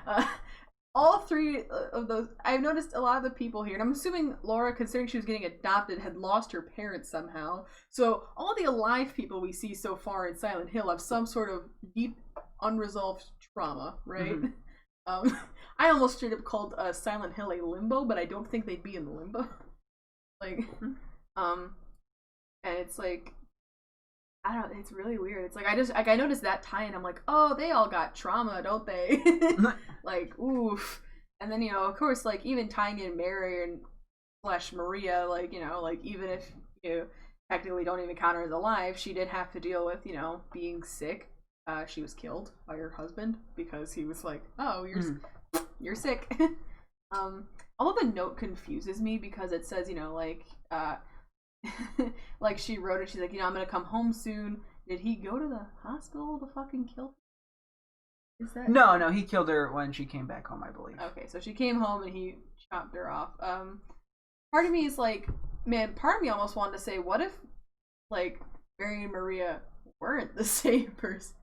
three of those, I've noticed a lot of the people here, and I'm assuming Laura, considering she was getting adopted, had lost her parents somehow. So all the alive people we see so far in Silent Hill have some sort of deep, unresolved trauma, right? I almost straight up called Silent Hill a limbo, but I don't think they'd be in the limbo. Like, and it's like, I don't know, it's really weird. It's like, I noticed that tie, and I'm like, oh, they all got trauma, don't they? Like, oof. And then, you know, of course, like, even tying in Mary and / Maria, like, you know, like, even if you technically don't even count her as alive, she did have to deal with, you know, being sick. She was killed by her husband because he was like, oh, you're sick. Although the note confuses me because it says, you know, like, like she wrote it, she's like, you know, I'm gonna come home soon. Did he go to the hospital to fucking kill her? Is that... No, he killed her when she came back home, I believe. Okay, so she came home and he chopped her off. Part of me is like, man, part of me almost wanted to say, what if, like, Mary and Maria weren't the same person?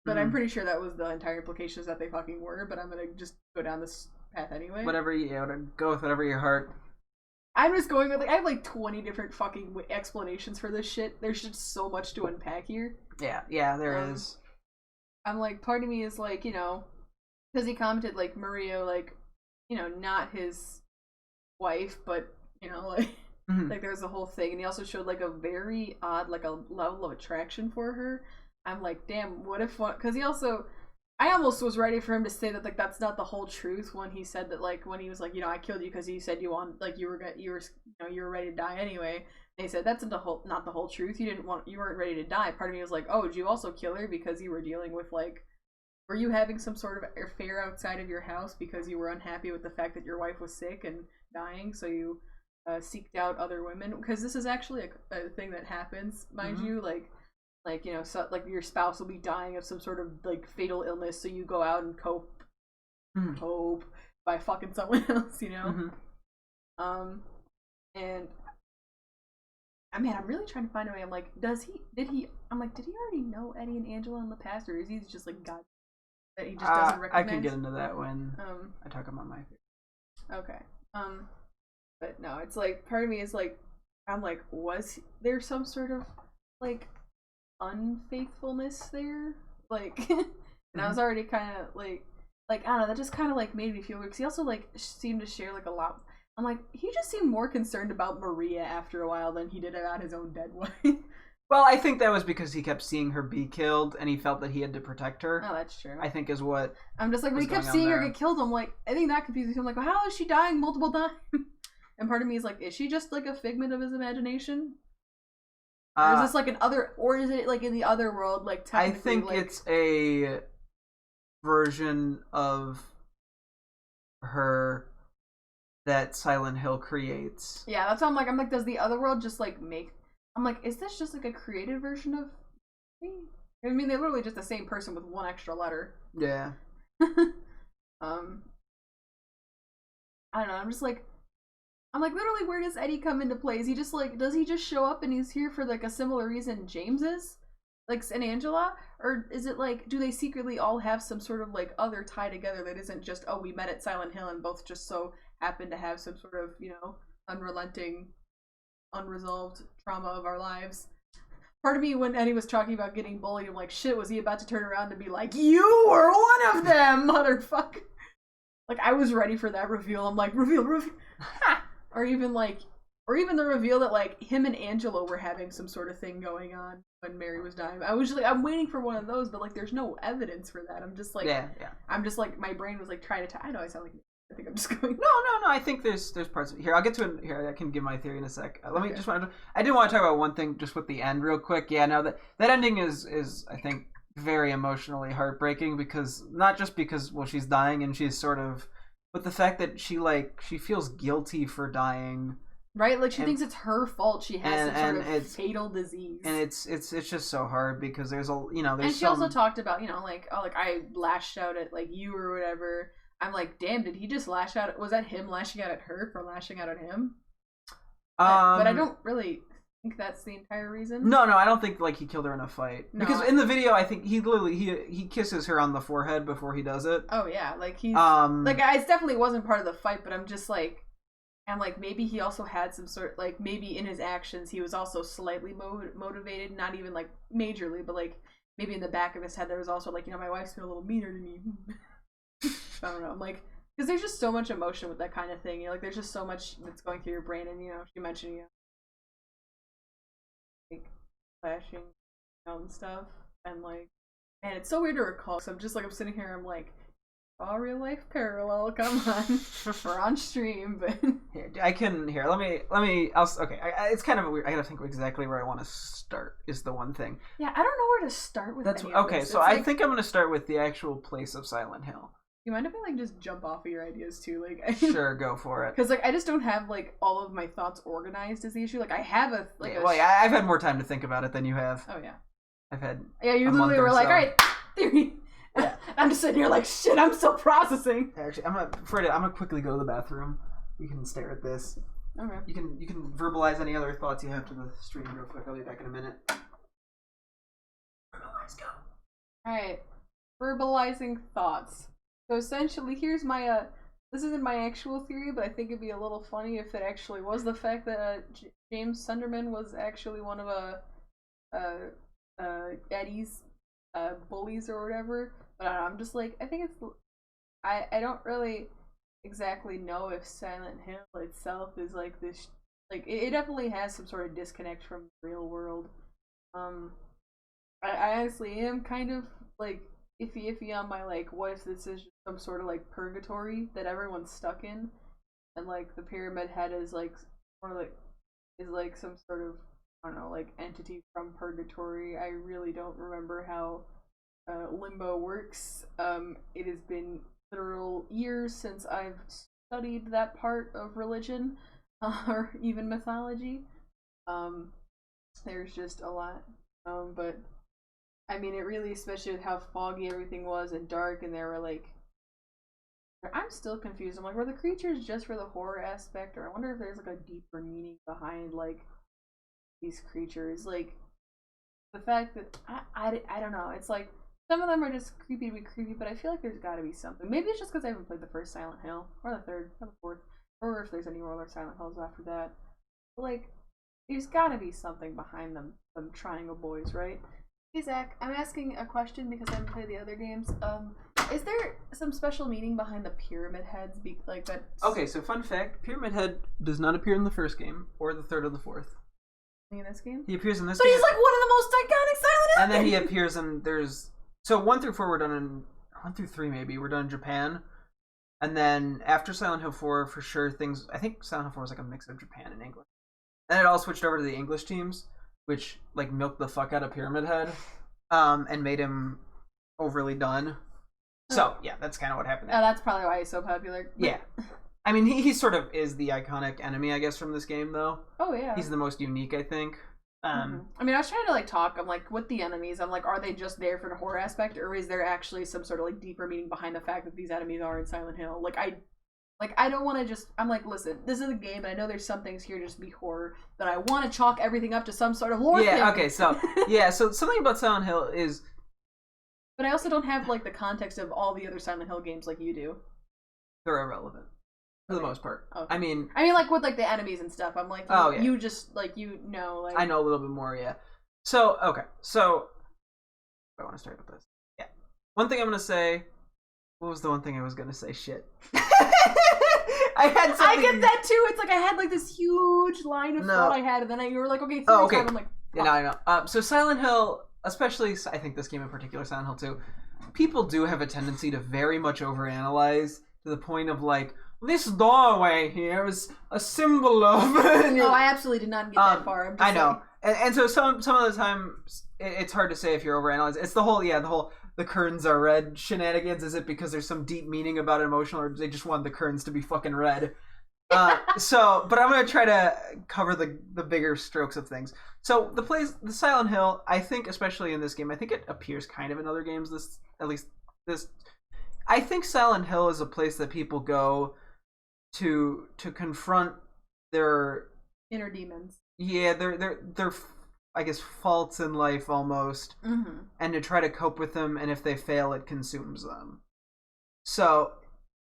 But I'm pretty sure that was the entire implication, is that they fucking were, but I'm gonna just go down this path anyway. Whatever go with whatever your heart. I'm just going with, like, I have like 20 different fucking explanations for this shit. There's just so much to unpack here. Yeah, there is. I'm like, part of me is like, you know, because he commented, like, Maria, like, you know, not his wife, but, you know, like, like there's a whole thing. And he also showed, like, a very odd, like, a level of attraction for her. I'm like, damn, what if one, because he also, I almost was ready for him to say that, like, that's not the whole truth when he said that, like, when he was like, you know, I killed you because you said you want, like, you were ready to die anyway. And he said, that's not the whole truth. You weren't ready to die. Part of me was like, oh, did you also kill her because you were dealing with, like, were you having some sort of affair outside of your house because you were unhappy with the fact that your wife was sick and dying, so you seeked out other women? Because this is actually a thing that happens, mind you, like, you know, so, like, your spouse will be dying of some sort of, like, fatal illness, so you go out and cope by fucking someone else, you know? And, I mean, I'm really trying to find a way. I'm like, did he already know Eddie and Angela in the past, or is he just, like, God, that he just doesn't recognize? I can get into that when I talk about my theory. Okay. But no, it's like, part of me is like, I'm like, was there some sort of, like, unfaithfulness there? Like, and I was already kind of, like, I don't know, that just kind of, like, made me feel weird, because he also, like, seemed to share, like, a lot. I'm like, he just seemed more concerned about Maria after a while than he did about his own dead wife. Well, I think that was because he kept seeing her be killed, and he felt that he had to protect her. Oh, that's true. I think is what. I'm just like, when he kept seeing her get killed, I'm like, I think that confuses him. I'm like, well, how is she dying multiple times? And part of me is like, is she just, like, a figment of his imagination? Or is this like or is it like in the other world, like, technically, I think like, it's a version of her that Silent Hill creates. Yeah, that's why I'm like, does the other world just, like, I'm like, is this just, like, a created version of me? I mean, they're literally just the same person with one extra letter. Yeah. I don't know, I'm like, literally, where does Eddie come into play? Is he just, like, does he just show up and he's here for, like, a similar reason James is? Like, and Angela? Or is it, like, do they secretly all have some sort of, like, other tie together that isn't just, oh, we met at Silent Hill and both just so happen to have some sort of, you know, unrelenting, unresolved trauma of our lives? Part of me, when Eddie was talking about getting bullied, I'm like, shit, was he about to turn around and be like, you were one of them, motherfucker? Like, I was ready for that reveal. I'm like, reveal. Ha! Or even, like, or even the reveal that like him and Angelo were having some sort of thing going on when Mary was dying. I was like, I'm waiting for one of those, but like there's no evidence for that. I'm just like, yeah. I'm just like, my brain was like trying to. I know I sound like. I think I'm just going. No. I think there's parts of it. Here. I'll get to it here. I can give my theory in a sec. Let me Okay. just. I did want to talk about one thing just with the end real quick. Yeah, no, that ending is I think very emotionally heartbreaking because not just because she's dying and she's sort of, but the fact that she feels guilty for dying. Right, like she thinks it's her fault. She has some sort of fatal disease, and it's just so hard because there's there's. And she also talked about like I lashed out at like you or whatever. I'm like, damn, did he just lash out? Was that him lashing out at her for lashing out at him? But I don't really think that's the entire reason. No, I don't think like he killed her in a fight. No, because in the video, I think he literally he kisses her on the forehead before he does it. Oh yeah, like he's like it definitely wasn't part of the fight, but I'm just like. And, like, maybe he also had some sort, like, maybe in his actions he was also slightly motivated, not even, like, majorly, but, like, maybe in the back of his head there was also, like, my wife's been a little meaner to me. I don't know. I'm like, because there's just so much emotion with that kind of thing. Like, there's just so much that's going through your brain, and, she mentioned, like, flashing and stuff, and, like, man, it's so weird to recall, because I'm just, like, I'm sitting here, I'm like, all real life parallel, come on. We're on stream, but let me it's kind of weird. I gotta think exactly where I want to start is the one thing. Yeah, I don't know where to start with that's any of okay this. So I think I'm gonna start with the actual place of Silent Hill. You mind if I like just jump off of your ideas too? Like, sure, go for it. Because like I just don't have like all of my thoughts organized as the issue. Like I have I've had more time to think about it than you have. Oh yeah. I've had. Yeah, you literally were like, all right, theory. Yeah. I'm just sitting here like, shit, I'm still processing. Actually, I'm gonna quickly go to the bathroom. You can stare at this. Okay. You can verbalize any other thoughts you have to the stream real quick. I'll be back in a minute. Verbalize, go. Alright. Verbalizing thoughts. So essentially, here's my, this isn't my actual theory, but I think it'd be a little funny if it actually was the fact that James Sunderman was actually one of Eddie's bullies or whatever. But I don't know, I'm just like, I think it's, I don't really exactly know if Silent Hill itself is like this, like, it definitely has some sort of disconnect from the real world. I honestly am kind of, like, iffy on my, like, what if this is just some sort of, like, purgatory that everyone's stuck in, and, like, the Pyramid Head is, like, more like, is, like, some sort of, I don't know, like, entity from purgatory. I really don't remember how limbo works. It has been literal years since I've studied that part of religion, or even mythology. There's just a lot. But I mean, it really, especially with how foggy everything was and dark, and there were like, I'm still confused. I'm like, were the creatures just for the horror aspect, or I wonder if there's like a deeper meaning behind like these creatures, like the fact that I don't know. It's like some of them are just creepy to be creepy, but I feel like there's got to be something. Maybe it's just because I haven't played the first Silent Hill, or the third, or the fourth, or if there's any more other Silent Hills after that. But like, there's got to be something behind them Triangle Boys, right? Hey Zach, I'm asking a question because I haven't played the other games. Is there some special meaning behind the Pyramid Heads? Like that? Okay, so fun fact: Pyramid Head does not appear in the first game, or the third or the fourth. In this game? He appears in this but game. But he's like one of the most iconic Silent Hill And then he games. appears in, so 1 through 4 we're done in, 1 through 3 maybe, we're done in Japan. And then after Silent Hill 4, for sure, I think Silent Hill 4 was like a mix of Japan and English. And it all switched over to the English teams, which like milked the fuck out of Pyramid Head, and made him overly done. So yeah, that's kind of what happened there. Oh, that's probably why he's so popular. Yeah. I mean, he sort of is the iconic enemy, I guess, from this game, though. Oh, yeah. He's the most unique, I think. I mean, I was trying to, like, talk, I'm like, with the enemies, I'm like, are they just there for the horror aspect, or is there actually some sort of, like, deeper meaning behind the fact that these enemies are in Silent Hill? Like, I don't want to just, I'm like, listen, this is a game, and I know there's some things here just to be horror, but I want to chalk everything up to some sort of lore thing. Yeah, okay, so, so something about Silent Hill is... But I also don't have, like, the context of all the other Silent Hill games like you do. They're irrelevant. For the most part. Okay. I mean, like, with, like, the enemies and stuff, I'm like, you just, like, you know, like... I know a little bit more, yeah. So, okay, so... I want to start with this. Yeah. One thing I'm going to say... What was the one thing I was going to say? Shit. I had I something. get that too. It's like I had like this huge line of No. thought I had, and then you were like, okay, three Oh, okay. times. I'm like, Yeah, no, I know. So Silent Hill, especially I think this game in particular, Silent Hill 2, people do have a tendency to very much overanalyze to the point of like, this doorway here is a symbol of. And oh, I absolutely did not get that far. I'm just I know, saying. and so some of the time it's hard to say if you're overanalyzing. It's the whole the curtains are red shenanigans. Is it because there's some deep meaning about it emotional, or they just want the curtains to be fucking red? But I'm gonna try to cover the bigger strokes of things. So the Silent Hill, I think, especially in this game, I think it appears kind of in other games. I think Silent Hill is a place that people go to confront their Inner demons. Yeah, their I guess faults in life almost, and to try to cope with them. And if they fail, it consumes them. So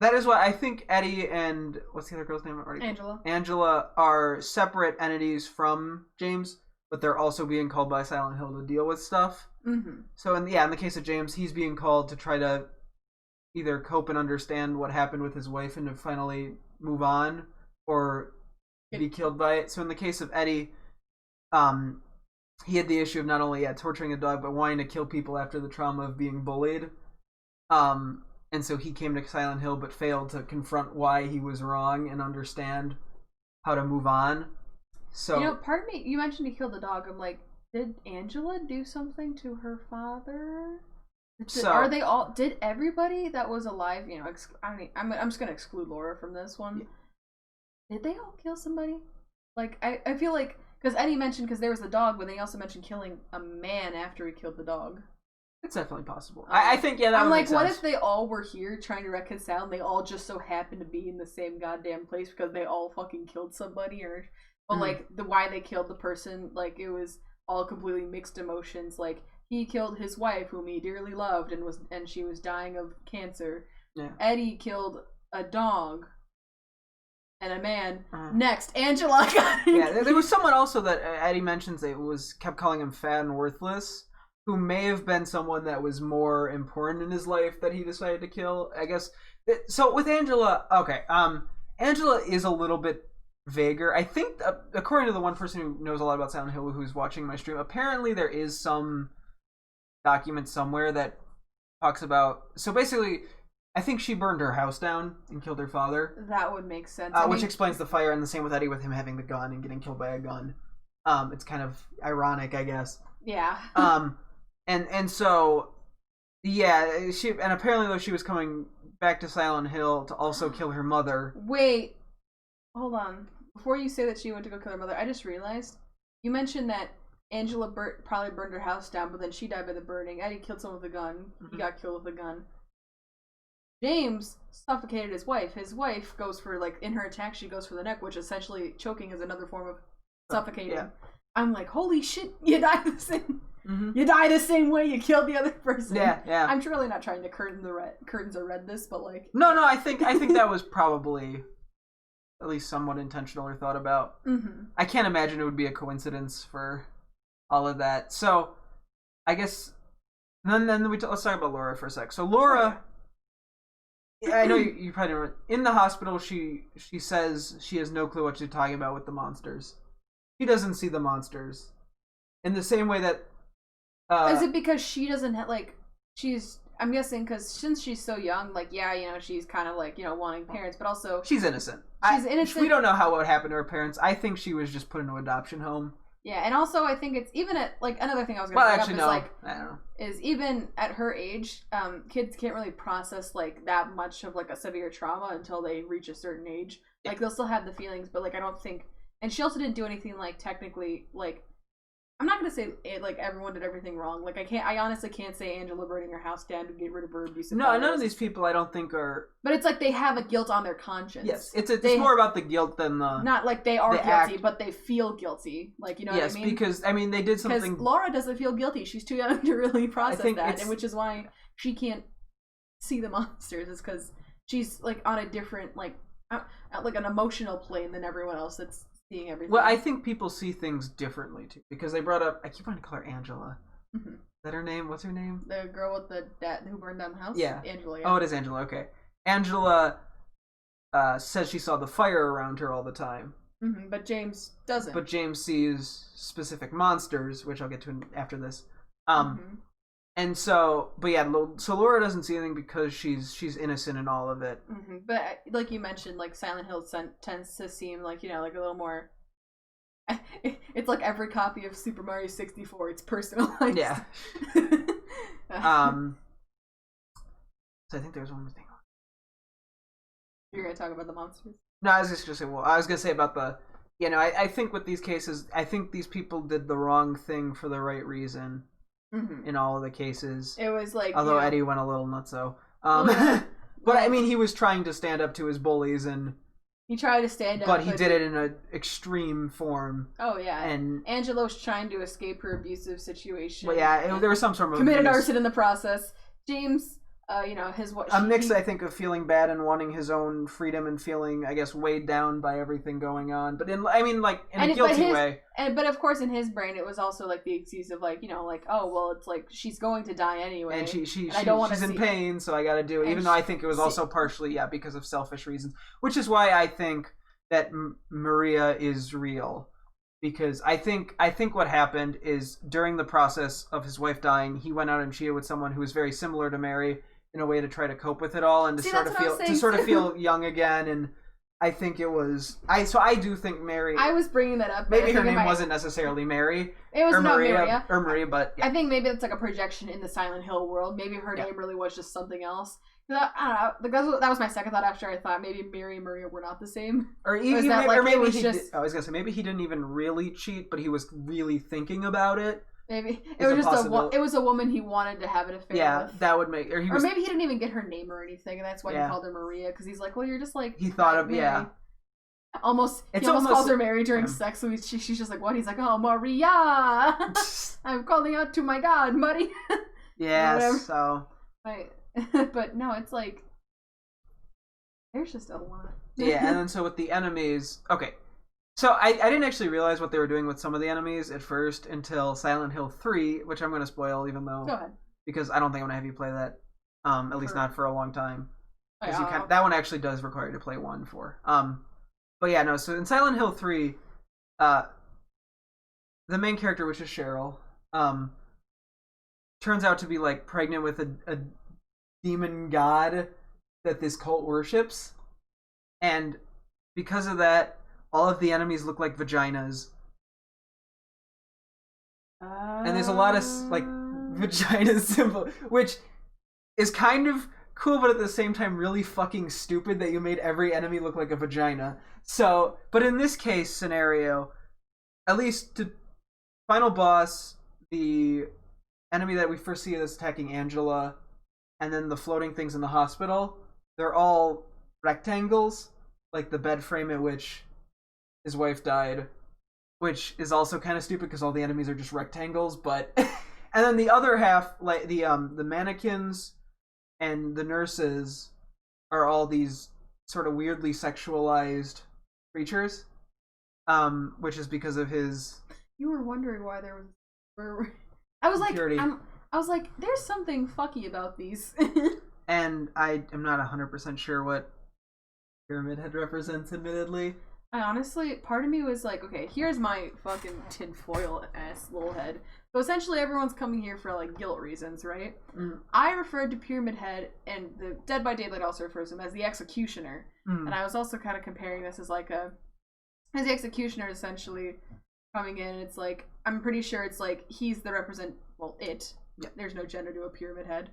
that is why I think Eddie and what's the other girl's name? Angela are separate entities from James, but they're also being called by Silent Hill to deal with stuff. So in the case of James, he's being called to try to either cope and understand what happened with his wife and to finally move on, or be killed by it. So in the case of Eddie, he had the issue of not only torturing a dog, but wanting to kill people after the trauma of being bullied. And so he came to Silent Hill, but failed to confront why he was wrong and understand how to move on. So part of me, you mentioned he killed the dog. I'm like, did Angela do something to her father? Are they all? Did everybody that was alive? I'm just gonna exclude Laura from this one. Yeah. Did they all kill somebody? Like, I feel like because Eddie mentioned because there was the dog, but then he also mentioned killing a man after he killed the dog. It's definitely possible. I think that I'm would like, make sense. what if they all were here trying to reconcile, and they all just so happened to be in the same goddamn place because they all fucking killed somebody, like why they killed the person, like it was all completely mixed emotions. Like he killed his wife, whom he dearly loved, and she was dying of cancer. Yeah. Eddie killed a dog and a man. Next, Angela. Yeah, there was someone also that Eddie mentions that kept calling him fat and worthless, who may have been someone that was more important in his life that he decided to kill, I guess. So with Angela, okay, Angela is a little bit vaguer. I think, according to the one person who knows a lot about Silent Hill who's watching my stream, apparently there is some document somewhere that talks about... So basically, I think she burned her house down and killed her father. That would make sense. Which explains the fire, and the same with Eddie, with him having the gun and getting killed by a gun. It's kind of ironic, I guess. Yeah. And so, yeah, and apparently though she was coming back to Silent Hill to also kill her mother. Wait, hold on. Before you say that she went to go kill her mother, I just realized you mentioned that Angela probably burned her house down, but then she died by the burning. Eddie killed someone with a gun. He got killed with a gun. James suffocated his wife. His wife goes for, like, in her attack, she goes for the neck, which essentially choking is another form of suffocating. Yeah. I'm like, holy shit, you died the same. You die the same way you killed the other person. Yeah. I'm really not trying to curtains are red this, but like. No, I think that was probably at least somewhat intentional or thought about. I can't imagine it would be a coincidence for all of that. So, I guess then let's talk about Laura for a sec. So Laura, I know you probably don't. In the hospital, she says she has no clue what she's talking about with the monsters. She doesn't see the monsters in the same way that. Is it because she doesn't have, like, I'm guessing because since she's so young, like, yeah, she's kind of like, wanting parents, but also... She's innocent. She's innocent. We don't know what happened to her parents. I think she was just put into an adoption home. Yeah, and also I think it's even at, like, another thing I was going to bring up is, I don't know. Is even at her age, kids can't really process, like, that much of, like, a severe trauma until they reach a certain age. Yeah. Like, they'll still have the feelings, but, like, I don't think... And she also didn't do anything, like, technically, like... I'm not gonna say like everyone did everything wrong. Like I honestly can't say Angela burning her house down to get rid of her abusive. No, none of these people I don't think are. But it's like they have a guilt on their conscience. Yes, it's more about the guilt than the. Not like they are guilty, but they feel guilty. Like what I mean? Yes, because they did something. Because Laura doesn't feel guilty. She's too young to really process that, and which is why she can't see the monsters. Is because she's like on a different like an emotional plane than everyone else that's. Seeing everything. Well, I think people see things differently too, because they brought up. I keep wanting to call her Angela. Is that her name? What's her name? The girl with the dad who burned down the house. Yeah, Angela. Yeah. Oh, it is Angela. Okay, Angela. says she saw the fire around her all the time. But James doesn't. But James sees specific monsters, which I'll get to after this. And so, but yeah, so Laura doesn't see anything because she's innocent in all of it. But like you mentioned, like Silent Hill tends to seem like, you know, like a little more. It's like every copy of Super Mario 64. It's personalized. Yeah. So I think there was one more thing. You're gonna talk about the monsters? No, I was just gonna say. Well, I was gonna say about the. You know, I think with these cases, I think these people did the wrong thing for the right reason. In all of the cases, it was like, although Eddie went a little nutso. But I mean, he was trying to stand up to his bullies, and he tried to stand up, but he did it in an extreme form. Oh yeah, and Angelo's trying to escape her abusive situation. Well, yeah, there was some sort of committed arson in the process. James, you know, a mix, I think, of feeling bad and wanting his own freedom and feeling, I guess, weighed down by everything going on. But in a guilty way. But of course, in his brain, it was also like the excuse of like, you know, like, oh well, it's like she's going to die anyway, and she's in pain, so I got to do it. Even though I think it was also partially because of selfish reasons, which is why I think that Maria is real. Because I think what happened is during the process of his wife dying, he went out and cheated with someone who was very similar to Mary in a way to try to cope with it all and to sort of feel young again. And I think it was I do think Mary. I was bringing that up. Maybe her name wasn't necessarily Mary. It was not Maria. Or Maria, but yeah. I think maybe it's like a projection in the Silent Hill world. Maybe her name really was just something else. I don't know. That was my second thought after I thought maybe Mary and Maria were not the same. Or maybe I was gonna say maybe he didn't even really cheat, but he was really thinking about it. Maybe it was just it was a woman he wanted to have an affair with. Yeah, that would make. Or maybe he didn't even get her name or anything, and that's why he called her Maria, because he's like, well, you're just like he thought of Mary. Almost calls her Mary during sex, so she's just like, what? He's like, oh, Maria, I'm calling out to my God, buddy. Yeah, so. But no, it's like there's just a lot. Yeah, and then so with the enemies, okay. So I didn't actually realize what they were doing with some of the enemies at first until Silent Hill 3, which I'm going to spoil, even though go ahead, because I don't think I'm going to have you play that, at least not for a long time. That one actually does require you to play 1 for. But yeah, no. So in Silent Hill 3, the main character, which is Cheryl, turns out to be like pregnant with a demon god that this cult worships, and because of that, all of the enemies look like vaginas, and there's a lot of like vagina symbol, which is kind of cool, but at the same time really fucking stupid that you made every enemy look like a vagina. So, but in this case scenario, at least to final boss, the enemy that we first see that's attacking Angela, and then the floating things in the hospital, they're all rectangles, like the bed frame at which his wife died, which is also kind of stupid because all the enemies are just rectangles. But and then the other half, like the mannequins and the nurses, are all these sort of weirdly sexualized creatures, which is because of his. You were wondering why there was. I was impurity. I was like, there's something fucky about these. And I am not 100% sure what Pyramid Head represents, admittedly. I honestly, part of me was like, okay, here's my fucking tinfoil ass little head. So essentially everyone's coming here for like guilt reasons, right? I referred to Pyramid Head, and the Dead by Daylight also refers to him as the Executioner. And I was also kind of comparing this as like as the Executioner essentially coming in, it's like, I'm pretty sure it's like he's the it. Yeah. There's no gender to a pyramid head.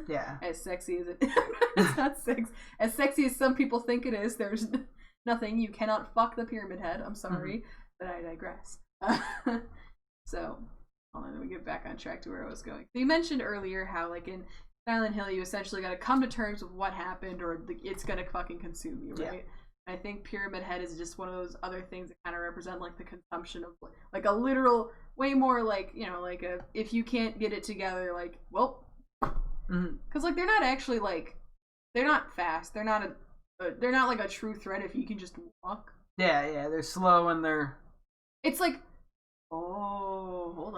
Yeah. As sexy as it it's not sex. As sexy as some people think it is, there's nothing. You cannot fuck the pyramid head. I'm sorry, but I digress. So, hold on, let me get back on track to where I was going. So you mentioned earlier how, like, in Silent Hill, you essentially got to come to terms with what happened, or it's gonna fucking consume you, right? Yeah. I think Pyramid Head is just one of those other things that kind of represent like the consumption of like a literal, way more like, you know, like a, if you can't get it together, like, well, because like they're not actually like, they're not fast, they're not like a true threat if you can just walk. Yeah, they're slow and it's like, oh, hold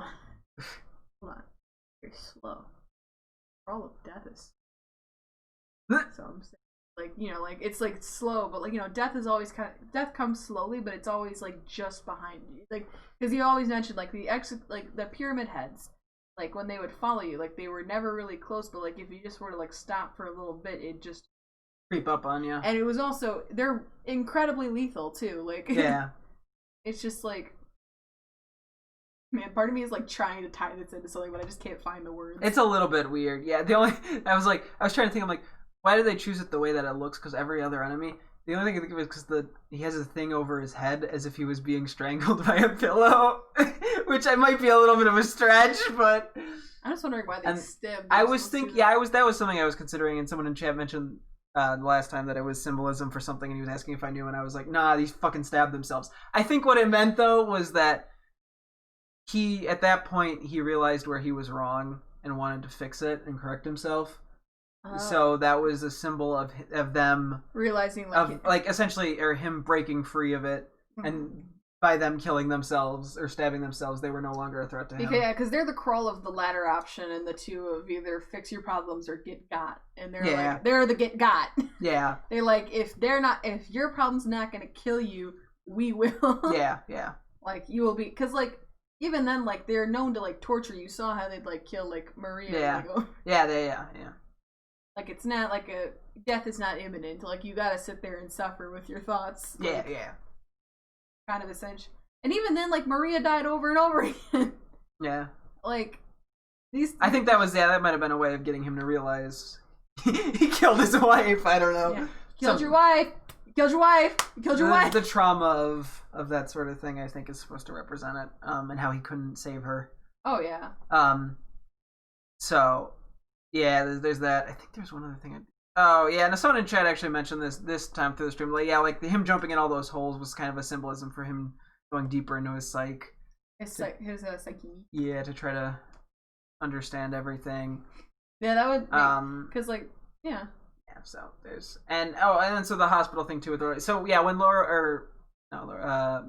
on, they're slow. All of death is. So I'm saying, Like, you know, like it's like slow, but like, you know, death is always death comes slowly, but it's always like just behind you. Like, because you always mentioned like the pyramid heads, like when they would follow you, like they were never really close, but like if you just were to like stop for a little bit, it just creep up on you. And it was also, they're incredibly lethal too. Like, Yeah. It's just like, man, part of me is like trying to tie this into something, but I just can't find the words. It's a little bit weird. Yeah. I was trying to think. I'm like, why did they choose it the way that it looks? Because every other enemy. The only thing I think of is because he has a thing over his head as if he was being strangled by a pillow, which I might be a little bit of a stretch, but I'm just wondering why they stabbed. I was thinking, that was something I was considering, and someone in chat mentioned the last time that it was symbolism for something, and he was asking if I knew, and I was like, nah, these fucking stabbed themselves. I think what it meant though was that at that point he realized where he was wrong and wanted to fix it and correct himself. So that was a symbol of them realizing, like essentially, or him breaking free of it, and by them killing themselves or stabbing themselves, they were no longer a threat to him. Because they're the crawl of the latter option, and the two of either fix your problems or get got, and they're the get got. Yeah, they're like, if your problem's not gonna kill you, we will. Yeah. Like you will be, because like even then, like they're known to like torture. You saw how they'd like kill like Maria. Yeah. Yeah. Like it's not like death is not imminent. Like you gotta sit there and suffer with your thoughts. Like, yeah. Kind of essential. And even then, like Maria died over and over again. Yeah. Like these. I think that might have been a way of getting him to realize he killed his wife. I don't know. Yeah. Killed your wife. You killed your wife. You killed your wife. The trauma of that sort of thing, I think, is supposed to represent it. And how he couldn't save her. Oh yeah. So. Yeah, there's that. I think there's one other thing. Oh, yeah, and someone in chat actually mentioned this time through the stream. Like, yeah, like him jumping in all those holes was kind of a symbolism for him going deeper into his psyche. His psyche. Yeah, to try to understand everything. Yeah, that would. Because like, yeah. Yeah. So there's and then so the hospital thing too with Laura. So yeah, when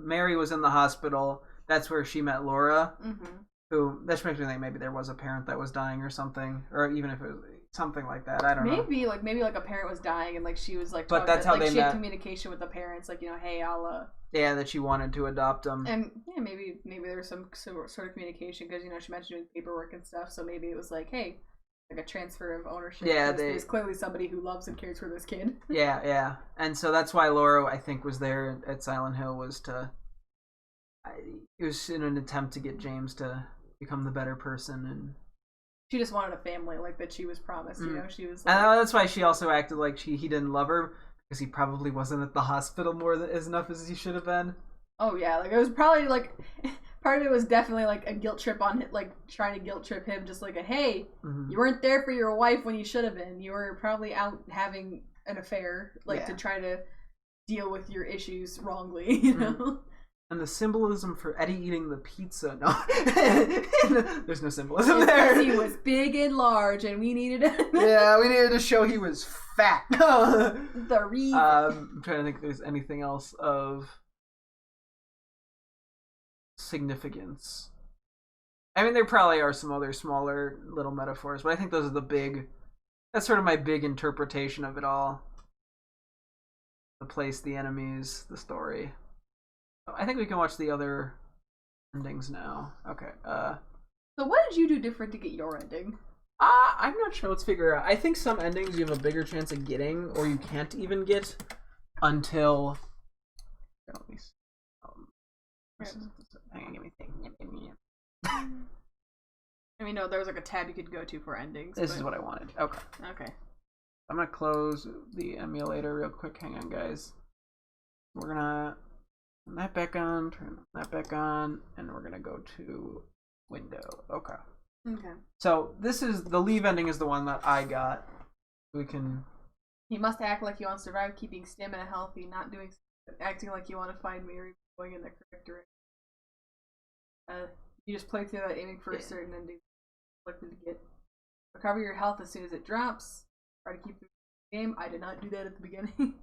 Mary was in the hospital, that's where she met Laura. Mm-hmm. Who, that makes me think maybe there was a parent that was dying or something, or even if it was something like that. I don't know. Maybe like a parent was dying and like she was like, but that's how they she met. Had communication with the parents, like, you know, hey, I'll. Yeah, that she wanted to adopt them. And yeah, maybe there was some sort of communication because, you know, she mentioned doing paperwork and stuff. So maybe it was like, hey, like a transfer of ownership. Yeah, there's clearly somebody who loves and cares for this kid. Yeah, and so that's why Laura, I think, was there at Silent Hill, it was in an attempt to get James to become the better person, and she just wanted a family like that she was promised. You know, she was. Like, and that's why she also acted like he didn't love her because he probably wasn't at the hospital as enough as he should have been. Oh yeah, like it was probably like part of it was definitely like a guilt trip on like trying to guilt trip him, just like hey, you weren't there for your wife when you should have been. You were probably out having an affair, like to try to deal with your issues wrongly. You know. And the symbolism for Eddie eating the pizza. No. There's no symbolism there. He was big and large, and we needed it. Yeah, we needed to show he was fat. The reason. I'm trying to think if there's anything else of significance. I mean, there probably are some other smaller little metaphors, but I think those are that's sort of my big interpretation of it all. The place, the enemies, the story. I think we can watch the other endings now. Okay. So what did you do different to get your ending? I'm not sure. Let's figure it out. I think some endings you have a bigger chance of getting, or you can't even get until. Hang on, give me a thing. I mean, no, there was like a tab you could go to for endings. This is what I wanted. Okay. I'm gonna close the emulator real quick. Hang on, guys. We're gonna turn that back on, turn that back on, and we're gonna go to window. Okay. So this is the leave ending is the one that I got. We can. He must act like you want to survive, keeping stamina healthy, not doing, acting like you want to find Mary, going in the correct direction. You just play through that, aiming for a certain ending. Likely to get. Recover your health as soon as it drops. Try to keep the game. I did not do that at the beginning.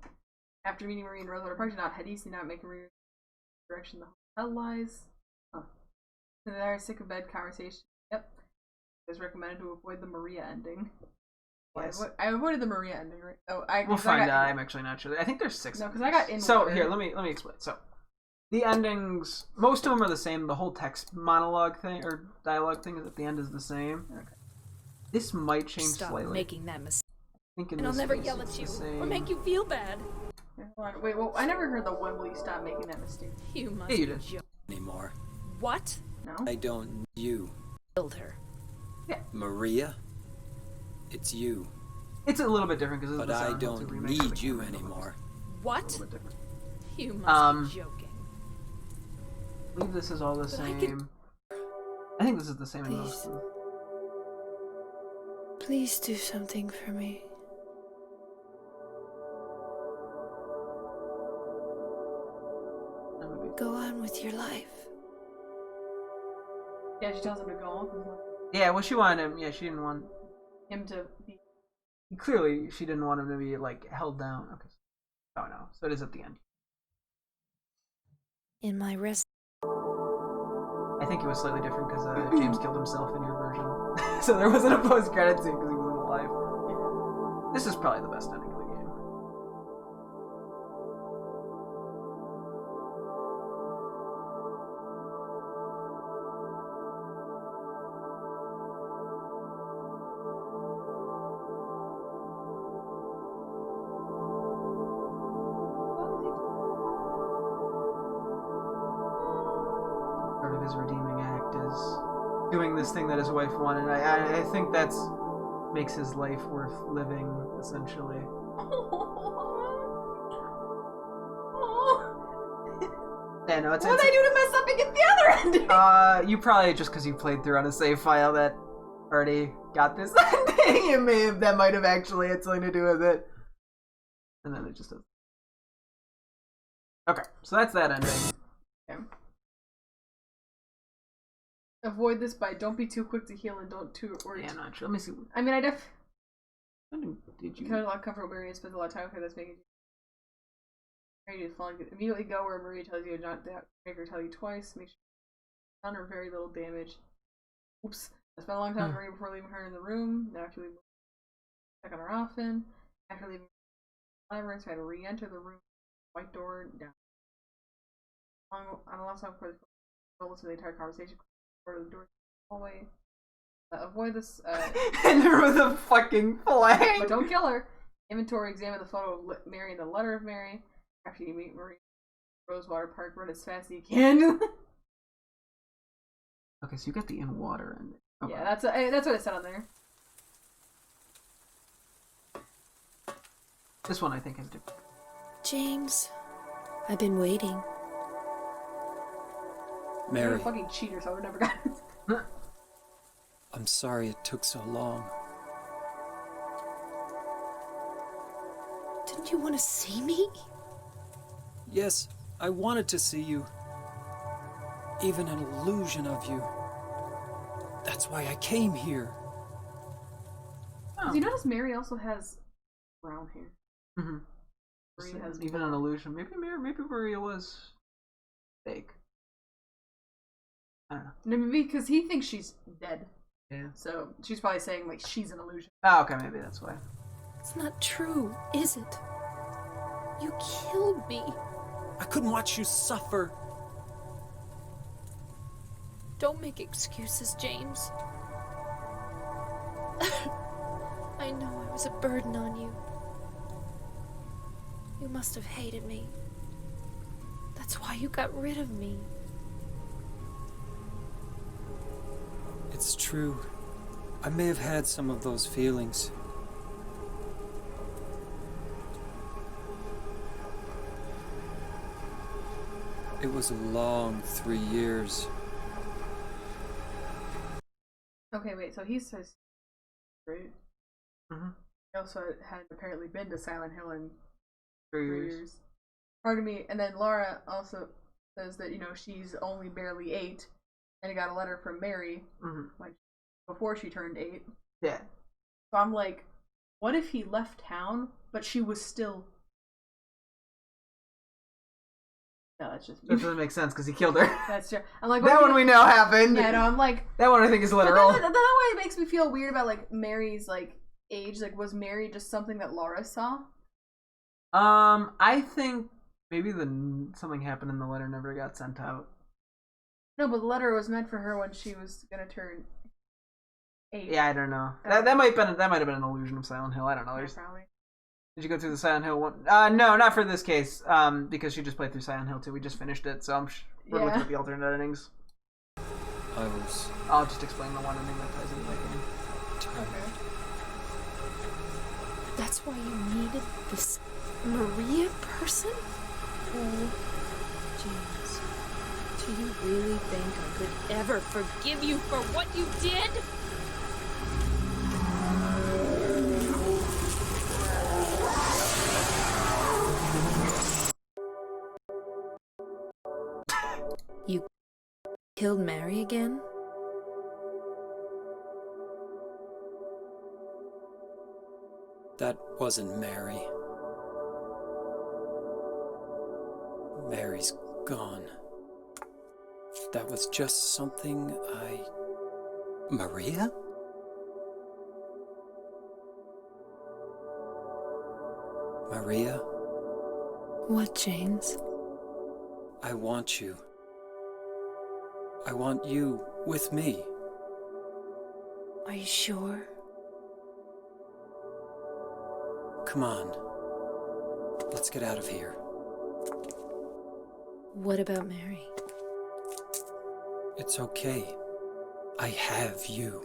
After meeting Marie and Rosewater Park, do not head east, do not make a direction the hotel lies. Huh. So they are sick of bed conversation. Yep. It's recommended to avoid the Maria ending. Yes. I avoided the Maria ending, right? Oh, We'll find out. I'm actually not sure. I think there's 6. No, because I got in. So order. here, let me explain. So the endings, most of them are the same. The whole text monologue thing or dialogue thing is at the end is the same. Okay. This might change Stop slightly. making that mistake. I think in And I'll this never case yell it's at you the or same. make you feel bad. Hold on. Wait, well, I never heard the one will you stop making that mistake. You must Yeah, you be did. joking. Anymore. What? No? I don't need you. Killed her. Maria? It's you. It's a little bit different because But I don't need you anymore. What? A little bit different. You must be joking. I believe this is all the But I same. can- I think this is the same in most of them. Please do something for me. That would be- Go on with your life. Yeah, she tells him to go on. Yeah, well, she wanted him. Yeah, she didn't want. Him to be. Clearly, she didn't want him to be like held down. Okay. Oh no, so it is at the end. In my rest. I think it was slightly different because James killed himself in your version, so there wasn't a post-credit scene because he wasn't alive. This is probably the best ending of the game. Part of his redeeming act is doing this thing that his wife wanted. I think that's makes his life worth living, essentially. Yeah, no, it's. What did I do to mess up and get the other ending? You probably just because you played through on a save file that already got this ending. That might have actually had something to do with it, and then it just does. Okay, so that's that ending. Okay. Avoid this by don't be too quick to heal and don't too or. Yeah, not sure. Let me see. I mean, I did you? kind of a lot of comfort where Maria spends a lot of time with her. That's making Maria just falling. Immediately go where Maria tells you not to make her tell you twice. Make sure none or very little damage. Oops. I spent a long time with Maria before leaving her in the room. Now after leaving, check on her often. After leaving the library, so I had to re-enter the room. White door down. On the last time before the listen to the entire conversation. Or the door hallway. Avoid this. And there was a fucking flag. But don't kill her. Inventory. Examine the photo of Mary and the letter of Mary. After you meet Marie, Rosewater Park. Run as fast as you can. Okay, so you got the in water ending. Okay. Yeah, that's what it said on there. This one I think is different. James, I've been waiting. You're a Mary, fucking cheater, so I would never got it. I'm sorry it took so long. Didn't you want to see me? Yes, I wanted to see you. Even an illusion of you. That's why I came here. Do you notice Mary also has brown hair? Mm-hmm. Maria has Even an illusion. Maybe Maria was fake. I don't know. No, maybe because he thinks she's dead. Yeah. So she's probably saying like she's an illusion. Oh, okay, maybe that's why. It's not true, is it? You killed me. I couldn't watch you suffer. Don't make excuses, James. I know I was a burden on you. You must have hated me. That's why you got rid of me. It's true. I may have had some of those feelings. It was a long 3 years. Okay, wait. So he says, right? Mm-hmm. He also had apparently been to Silent Hill in 3 3 years. years. Pardon me. And then Laura also says that she's only barely 8, and got a letter from Mary Mm-hmm. like before she turned 8. Yeah. So I'm like, what if he left town, but she was still? No, that's just That doesn't make sense because he killed her. that's true. I'm like, That what one if- we know happened. Yeah, no, I'm like, That one I think is but literal. then that way it makes me feel weird about like Mary's like age? Like, was Mary just something that Laura saw? I think maybe something happened and the letter never got sent out. No, but the letter was meant for her when she was gonna turn 8. Yeah, I don't know. That might have been an illusion of Silent Hill. I don't know. Yeah, probably. Did you go through the Silent Hill one? No, not for this case. Because she just played through Silent Hill 2. We just finished it, so we're looking at the alternate endings. I'll just explain the one ending that ties into that game. Okay. That's why you needed this Maria person? Oh, James. Do you really think I could ever forgive you for what you did? You killed Mary again? That wasn't Mary. Mary's gone. That was just something Maria? Maria? What, James? I want you. I want you with me. Are you sure? Come on. Let's get out of here. What about Mary? It's okay. I have you.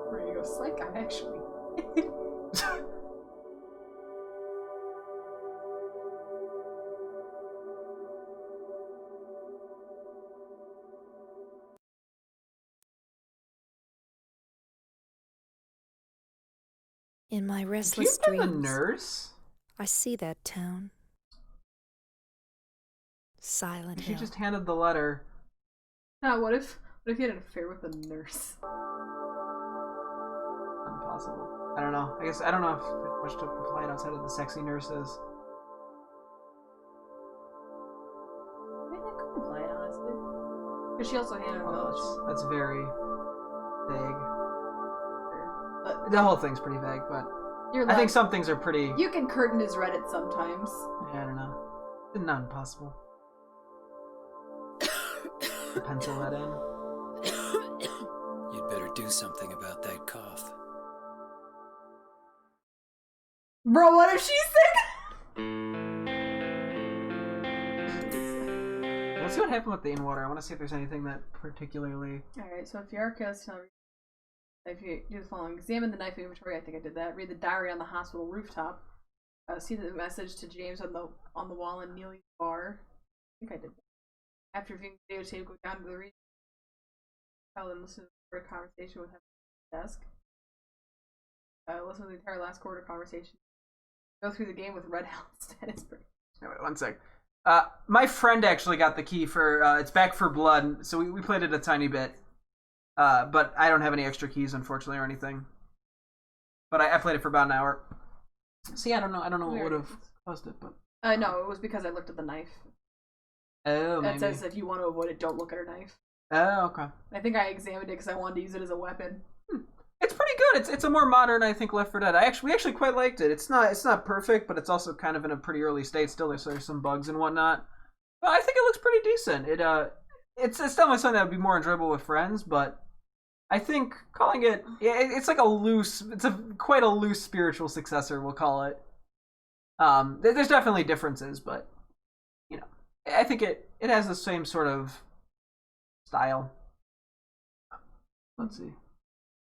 Where you go, psych, I'm actually. In my Did restless you been a dreams, nurse? I see that town. Silent She Hill. just handed the letter. What if you had an affair with a nurse? Impossible. I don't know. I guess I don't know if there's much to apply it outside of the sexy nurses. I mean, that could apply it, honestly. Because she also handed him Well, that's very vague. But The whole thing's pretty vague, but you're I think some things are pretty. You can curtain his Reddit sometimes. Yeah, I don't know. It's not impossible. Pencil that in. You'd better do something about that cough. Bro, what if she's sick? Let's see what happened with the in-water. I want to see if there's anything that particularly... Alright, so if you are cast, if you do the following: examine the knife inventory. I think I did that. Read the diary on the hospital rooftop. See the message to James on the wall in Neely's bar. I think I did that. After viewing the videotape, go down to the region. Tell them listen to the conversation with him at the desk. Listen to the entire last quarter conversation. Go through the game with Red House status break. Wait, one sec. My friend actually got the key for it's Back for Blood, so we played it a tiny bit. But I don't have any extra keys, unfortunately, or anything. But I played it for about an hour. See, I don't know what would have caused it, but no, it was because I looked at the knife. oh, That maybe. says if you want to avoid it, don't look at her knife. Oh, okay. I think I examined it because I wanted to use it as a weapon. It's pretty good. It's a more modern, I think, Left 4 Dead. We actually quite liked it. It's not perfect, but it's also kind of in a pretty early state still. There's some bugs and whatnot. But I think it looks pretty decent. It's definitely something that would be more enjoyable with friends, but I think calling it it's like quite a loose spiritual successor, we'll call it. There's definitely differences, but you know, I think it has the same sort of style. Let's see.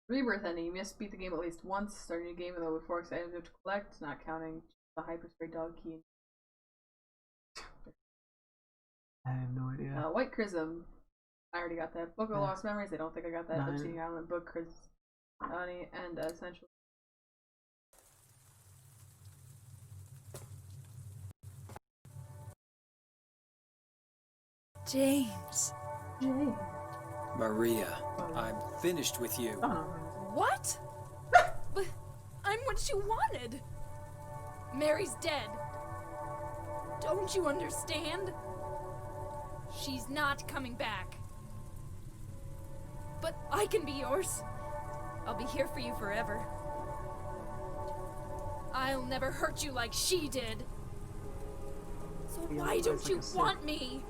Rebirth ending. You must beat the game at least once. Starting a game with over 4 items you have to collect, not counting the Hyperspray dog key. I have no idea. White Chrism. I already got that. Book of Lost Memories. I don't think I got that. 9. Obsidian Island Book, Chris, Donnie, and Essential. James. Maria, I'm finished with you. Oh, no. What? But I'm what you wanted. Mary's dead. Don't you understand? She's not coming back. but I can be yours. I'll be here for you forever. I'll never hurt you like she did. So why don't you want me?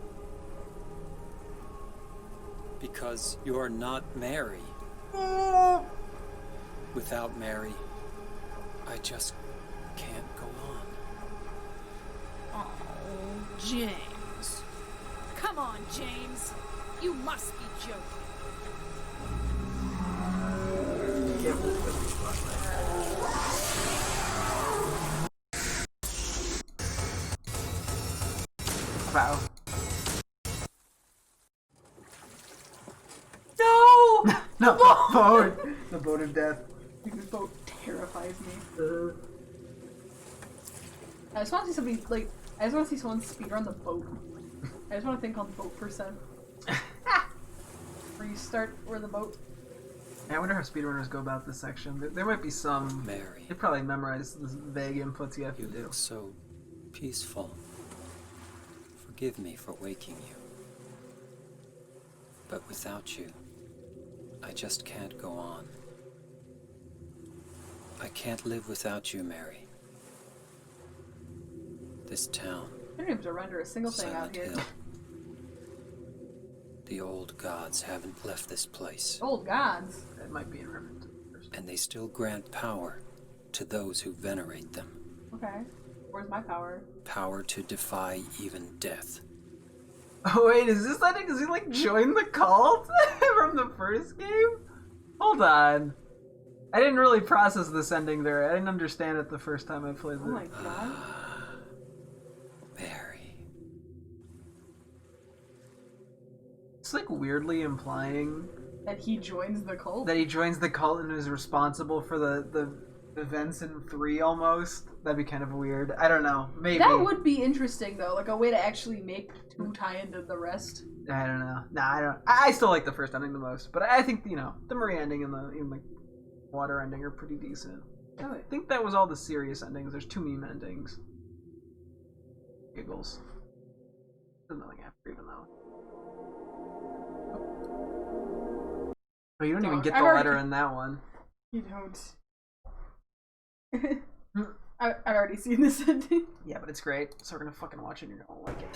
Because you're not Mary. Without Mary, I just can't go on. Oh, James. Come on, James. You must be joking. Wow. No! No, the boat! The boat of death. This boat terrifies me. I just want to see somebody, like, I just want to see someone speedrun the boat. I just want to think on boat percent. Where you start, where the boat. Yeah, I wonder how speedrunners go about this section. There might be some. Mary. They probably memorize the vague inputs you have to You do. look so peaceful. Forgive me for waking you. But without you, I just can't go on. I can't live without you, Mary. This town, I don't even have to render a single thing out Silent here. Hill. The old gods haven't left this place, Old gods. That might be in reference to the first. and they still grant power to those who venerate them. Okay. Where's my power? Power to defy even death. Oh wait, is this ending? Does he like join the cult from the first game? Hold on. I didn't really process this ending there. I didn't understand it the first time I played Oh my it. god. Mary. It's like weirdly implying That he joins the cult? that he joins the cult and is responsible for the events in 3 almost. That'd be kind of weird. I don't know. Maybe. That would be interesting though, like a way to actually make 2 tie into the rest. I don't know. Nah, I don't. I still like the first ending the most, but I think the Marie ending and the water ending are pretty decent. Oh, I think that was all the serious endings. There's 2 meme endings. Giggles. There's nothing after, even though. But you don't even Dog. get I've the already- letter in that one. You don't. I've already seen this ending. Yeah, but it's great. So we're gonna fucking watch it and you're gonna like it.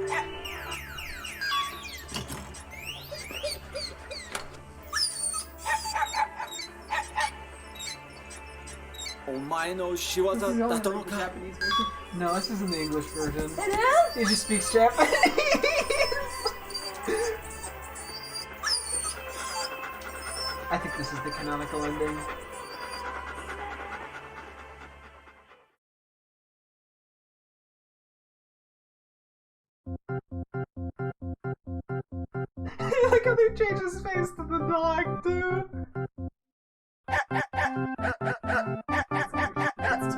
Damn it. Omae no shiwaza This is only dato no like the ka? Japanese version. No, this is in the English version. It is? He just speaks Japanese. I think this is the canonical ending. Look how they change his face to the dog, too.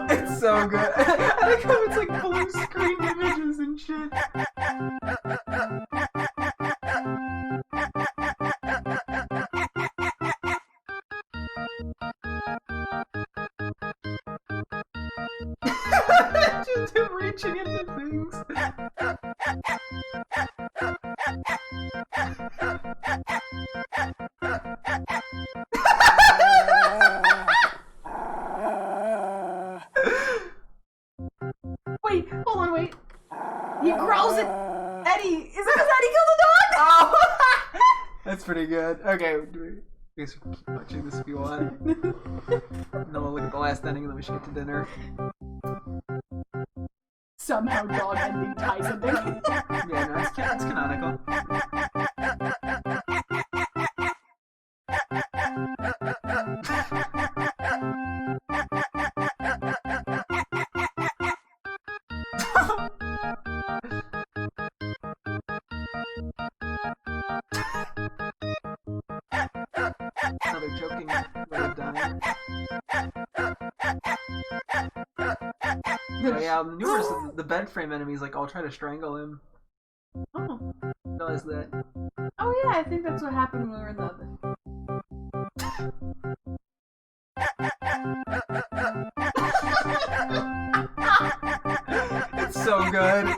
It's so good. I like how it's like blue screen images and shit. Just him reaching into things. Wait, hold on, wait. He growls at Eddie. Is it because Eddie killed the dog? Oh! That's pretty good. Okay, I guess we can keep watching this if you want. And then we'll look at the last ending and then we should get to dinner. Somehow dog ending ties into it. Yeah, no, it's canonical. Another joking way of dying. Oh yeah, on the new version, the bed frame enemies like all try to strangle him. Oh. Realize that. Oh yeah, I think that's what happened when we were in the oven. It's so good.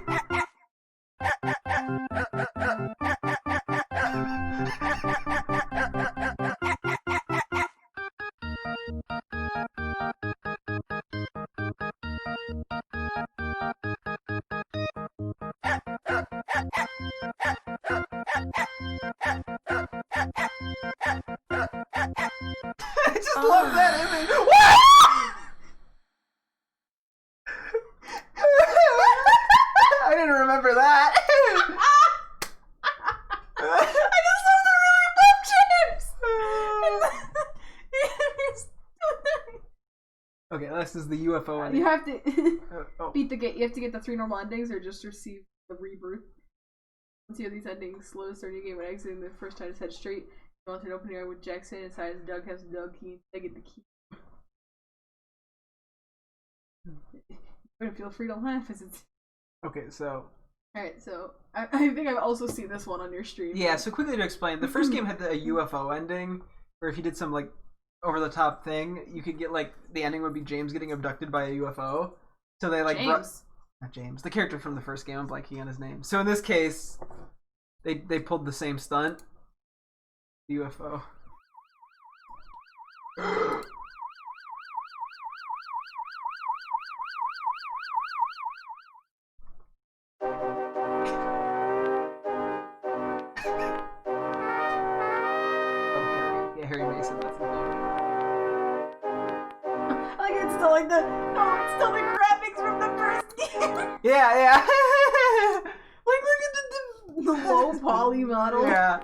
love that image. I didn't remember that. I just love the really buff James. Okay, this is the UFO ending. You have to Oh. beat the gate. You have to get the 3 normal endings, or just receive the rebirth. Once you have these endings, slow start your game when exiting the first time to head straight. You want to open your eye with Jackson inside as Doug has Doug key. They get the key. But feel free to laugh as it's. Okay, so Alright, so I think I've also seen this one on your stream. yeah, so quickly to explain, the first game had a UFO ending, where if you did some like over the top thing, you could get like the ending would be James getting abducted by a UFO. So they like James. not James, the character from the first game. I'm blanking on his name. So in this case, they pulled the same stunt. UFO. Yeah, Harry Mason. That's his name. Like it's still like it's still the graphics from the first game. Yeah. Like look at the low poly model. Yeah.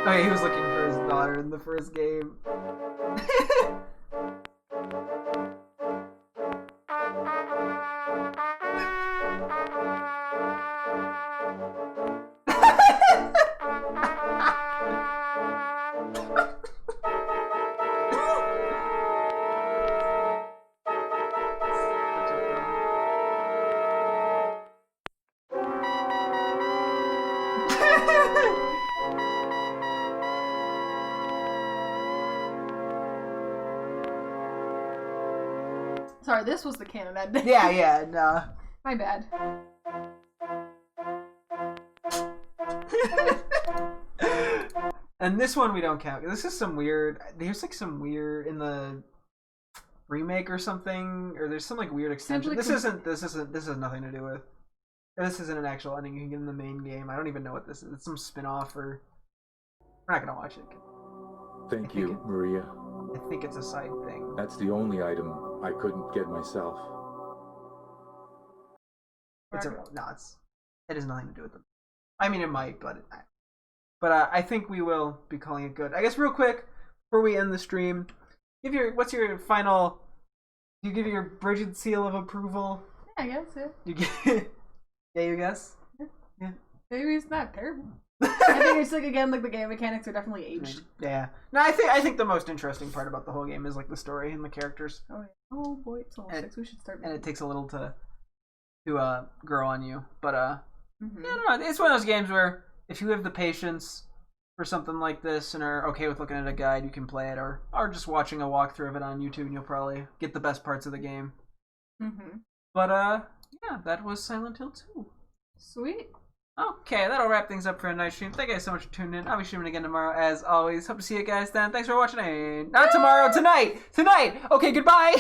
Oh yeah, he was looking for his daughter in the first game. Sorry, this was the canon ending. Yeah, no. My bad. And this one we don't count. This is some weird. There's like some weird in the remake or something, or there's some like weird extension. This has nothing to do with. This isn't an actual ending you can get in the main game. I don't even know what this is. It's some spin-off or. We're not gonna watch it. Thank you, Maria. I think it's a side thing. That's the only item I couldn't get myself. It has nothing to do with them. I mean, it might, but I think we will be calling it good. I guess real quick before we end the stream, what's your final? Do you give your Bridget seal of approval? Yeah, I guess yeah. You guess? Yeah. Maybe it's not terrible. I think it's like again, like the game mechanics are definitely aged. Yeah. No, I think the most interesting part about the whole game is like the story and the characters. Oh yeah. Oh boy, it's almost 6. We should start. And it takes a little to grow on you, but yeah, I don't know. It's one of those games where if you have the patience for something like this and are okay with looking at a guide, you can play it, or just watching a walkthrough of it on YouTube, and you'll probably get the best parts of the game. But yeah, that was Silent Hill 2. Sweet. Okay, that'll wrap things up for a night stream. Thank you guys so much for tuning in. I'll be streaming again tomorrow, as always. Hope to see you guys then. Thanks for watching. Not tomorrow, tonight. Okay, goodbye.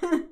Goodbye.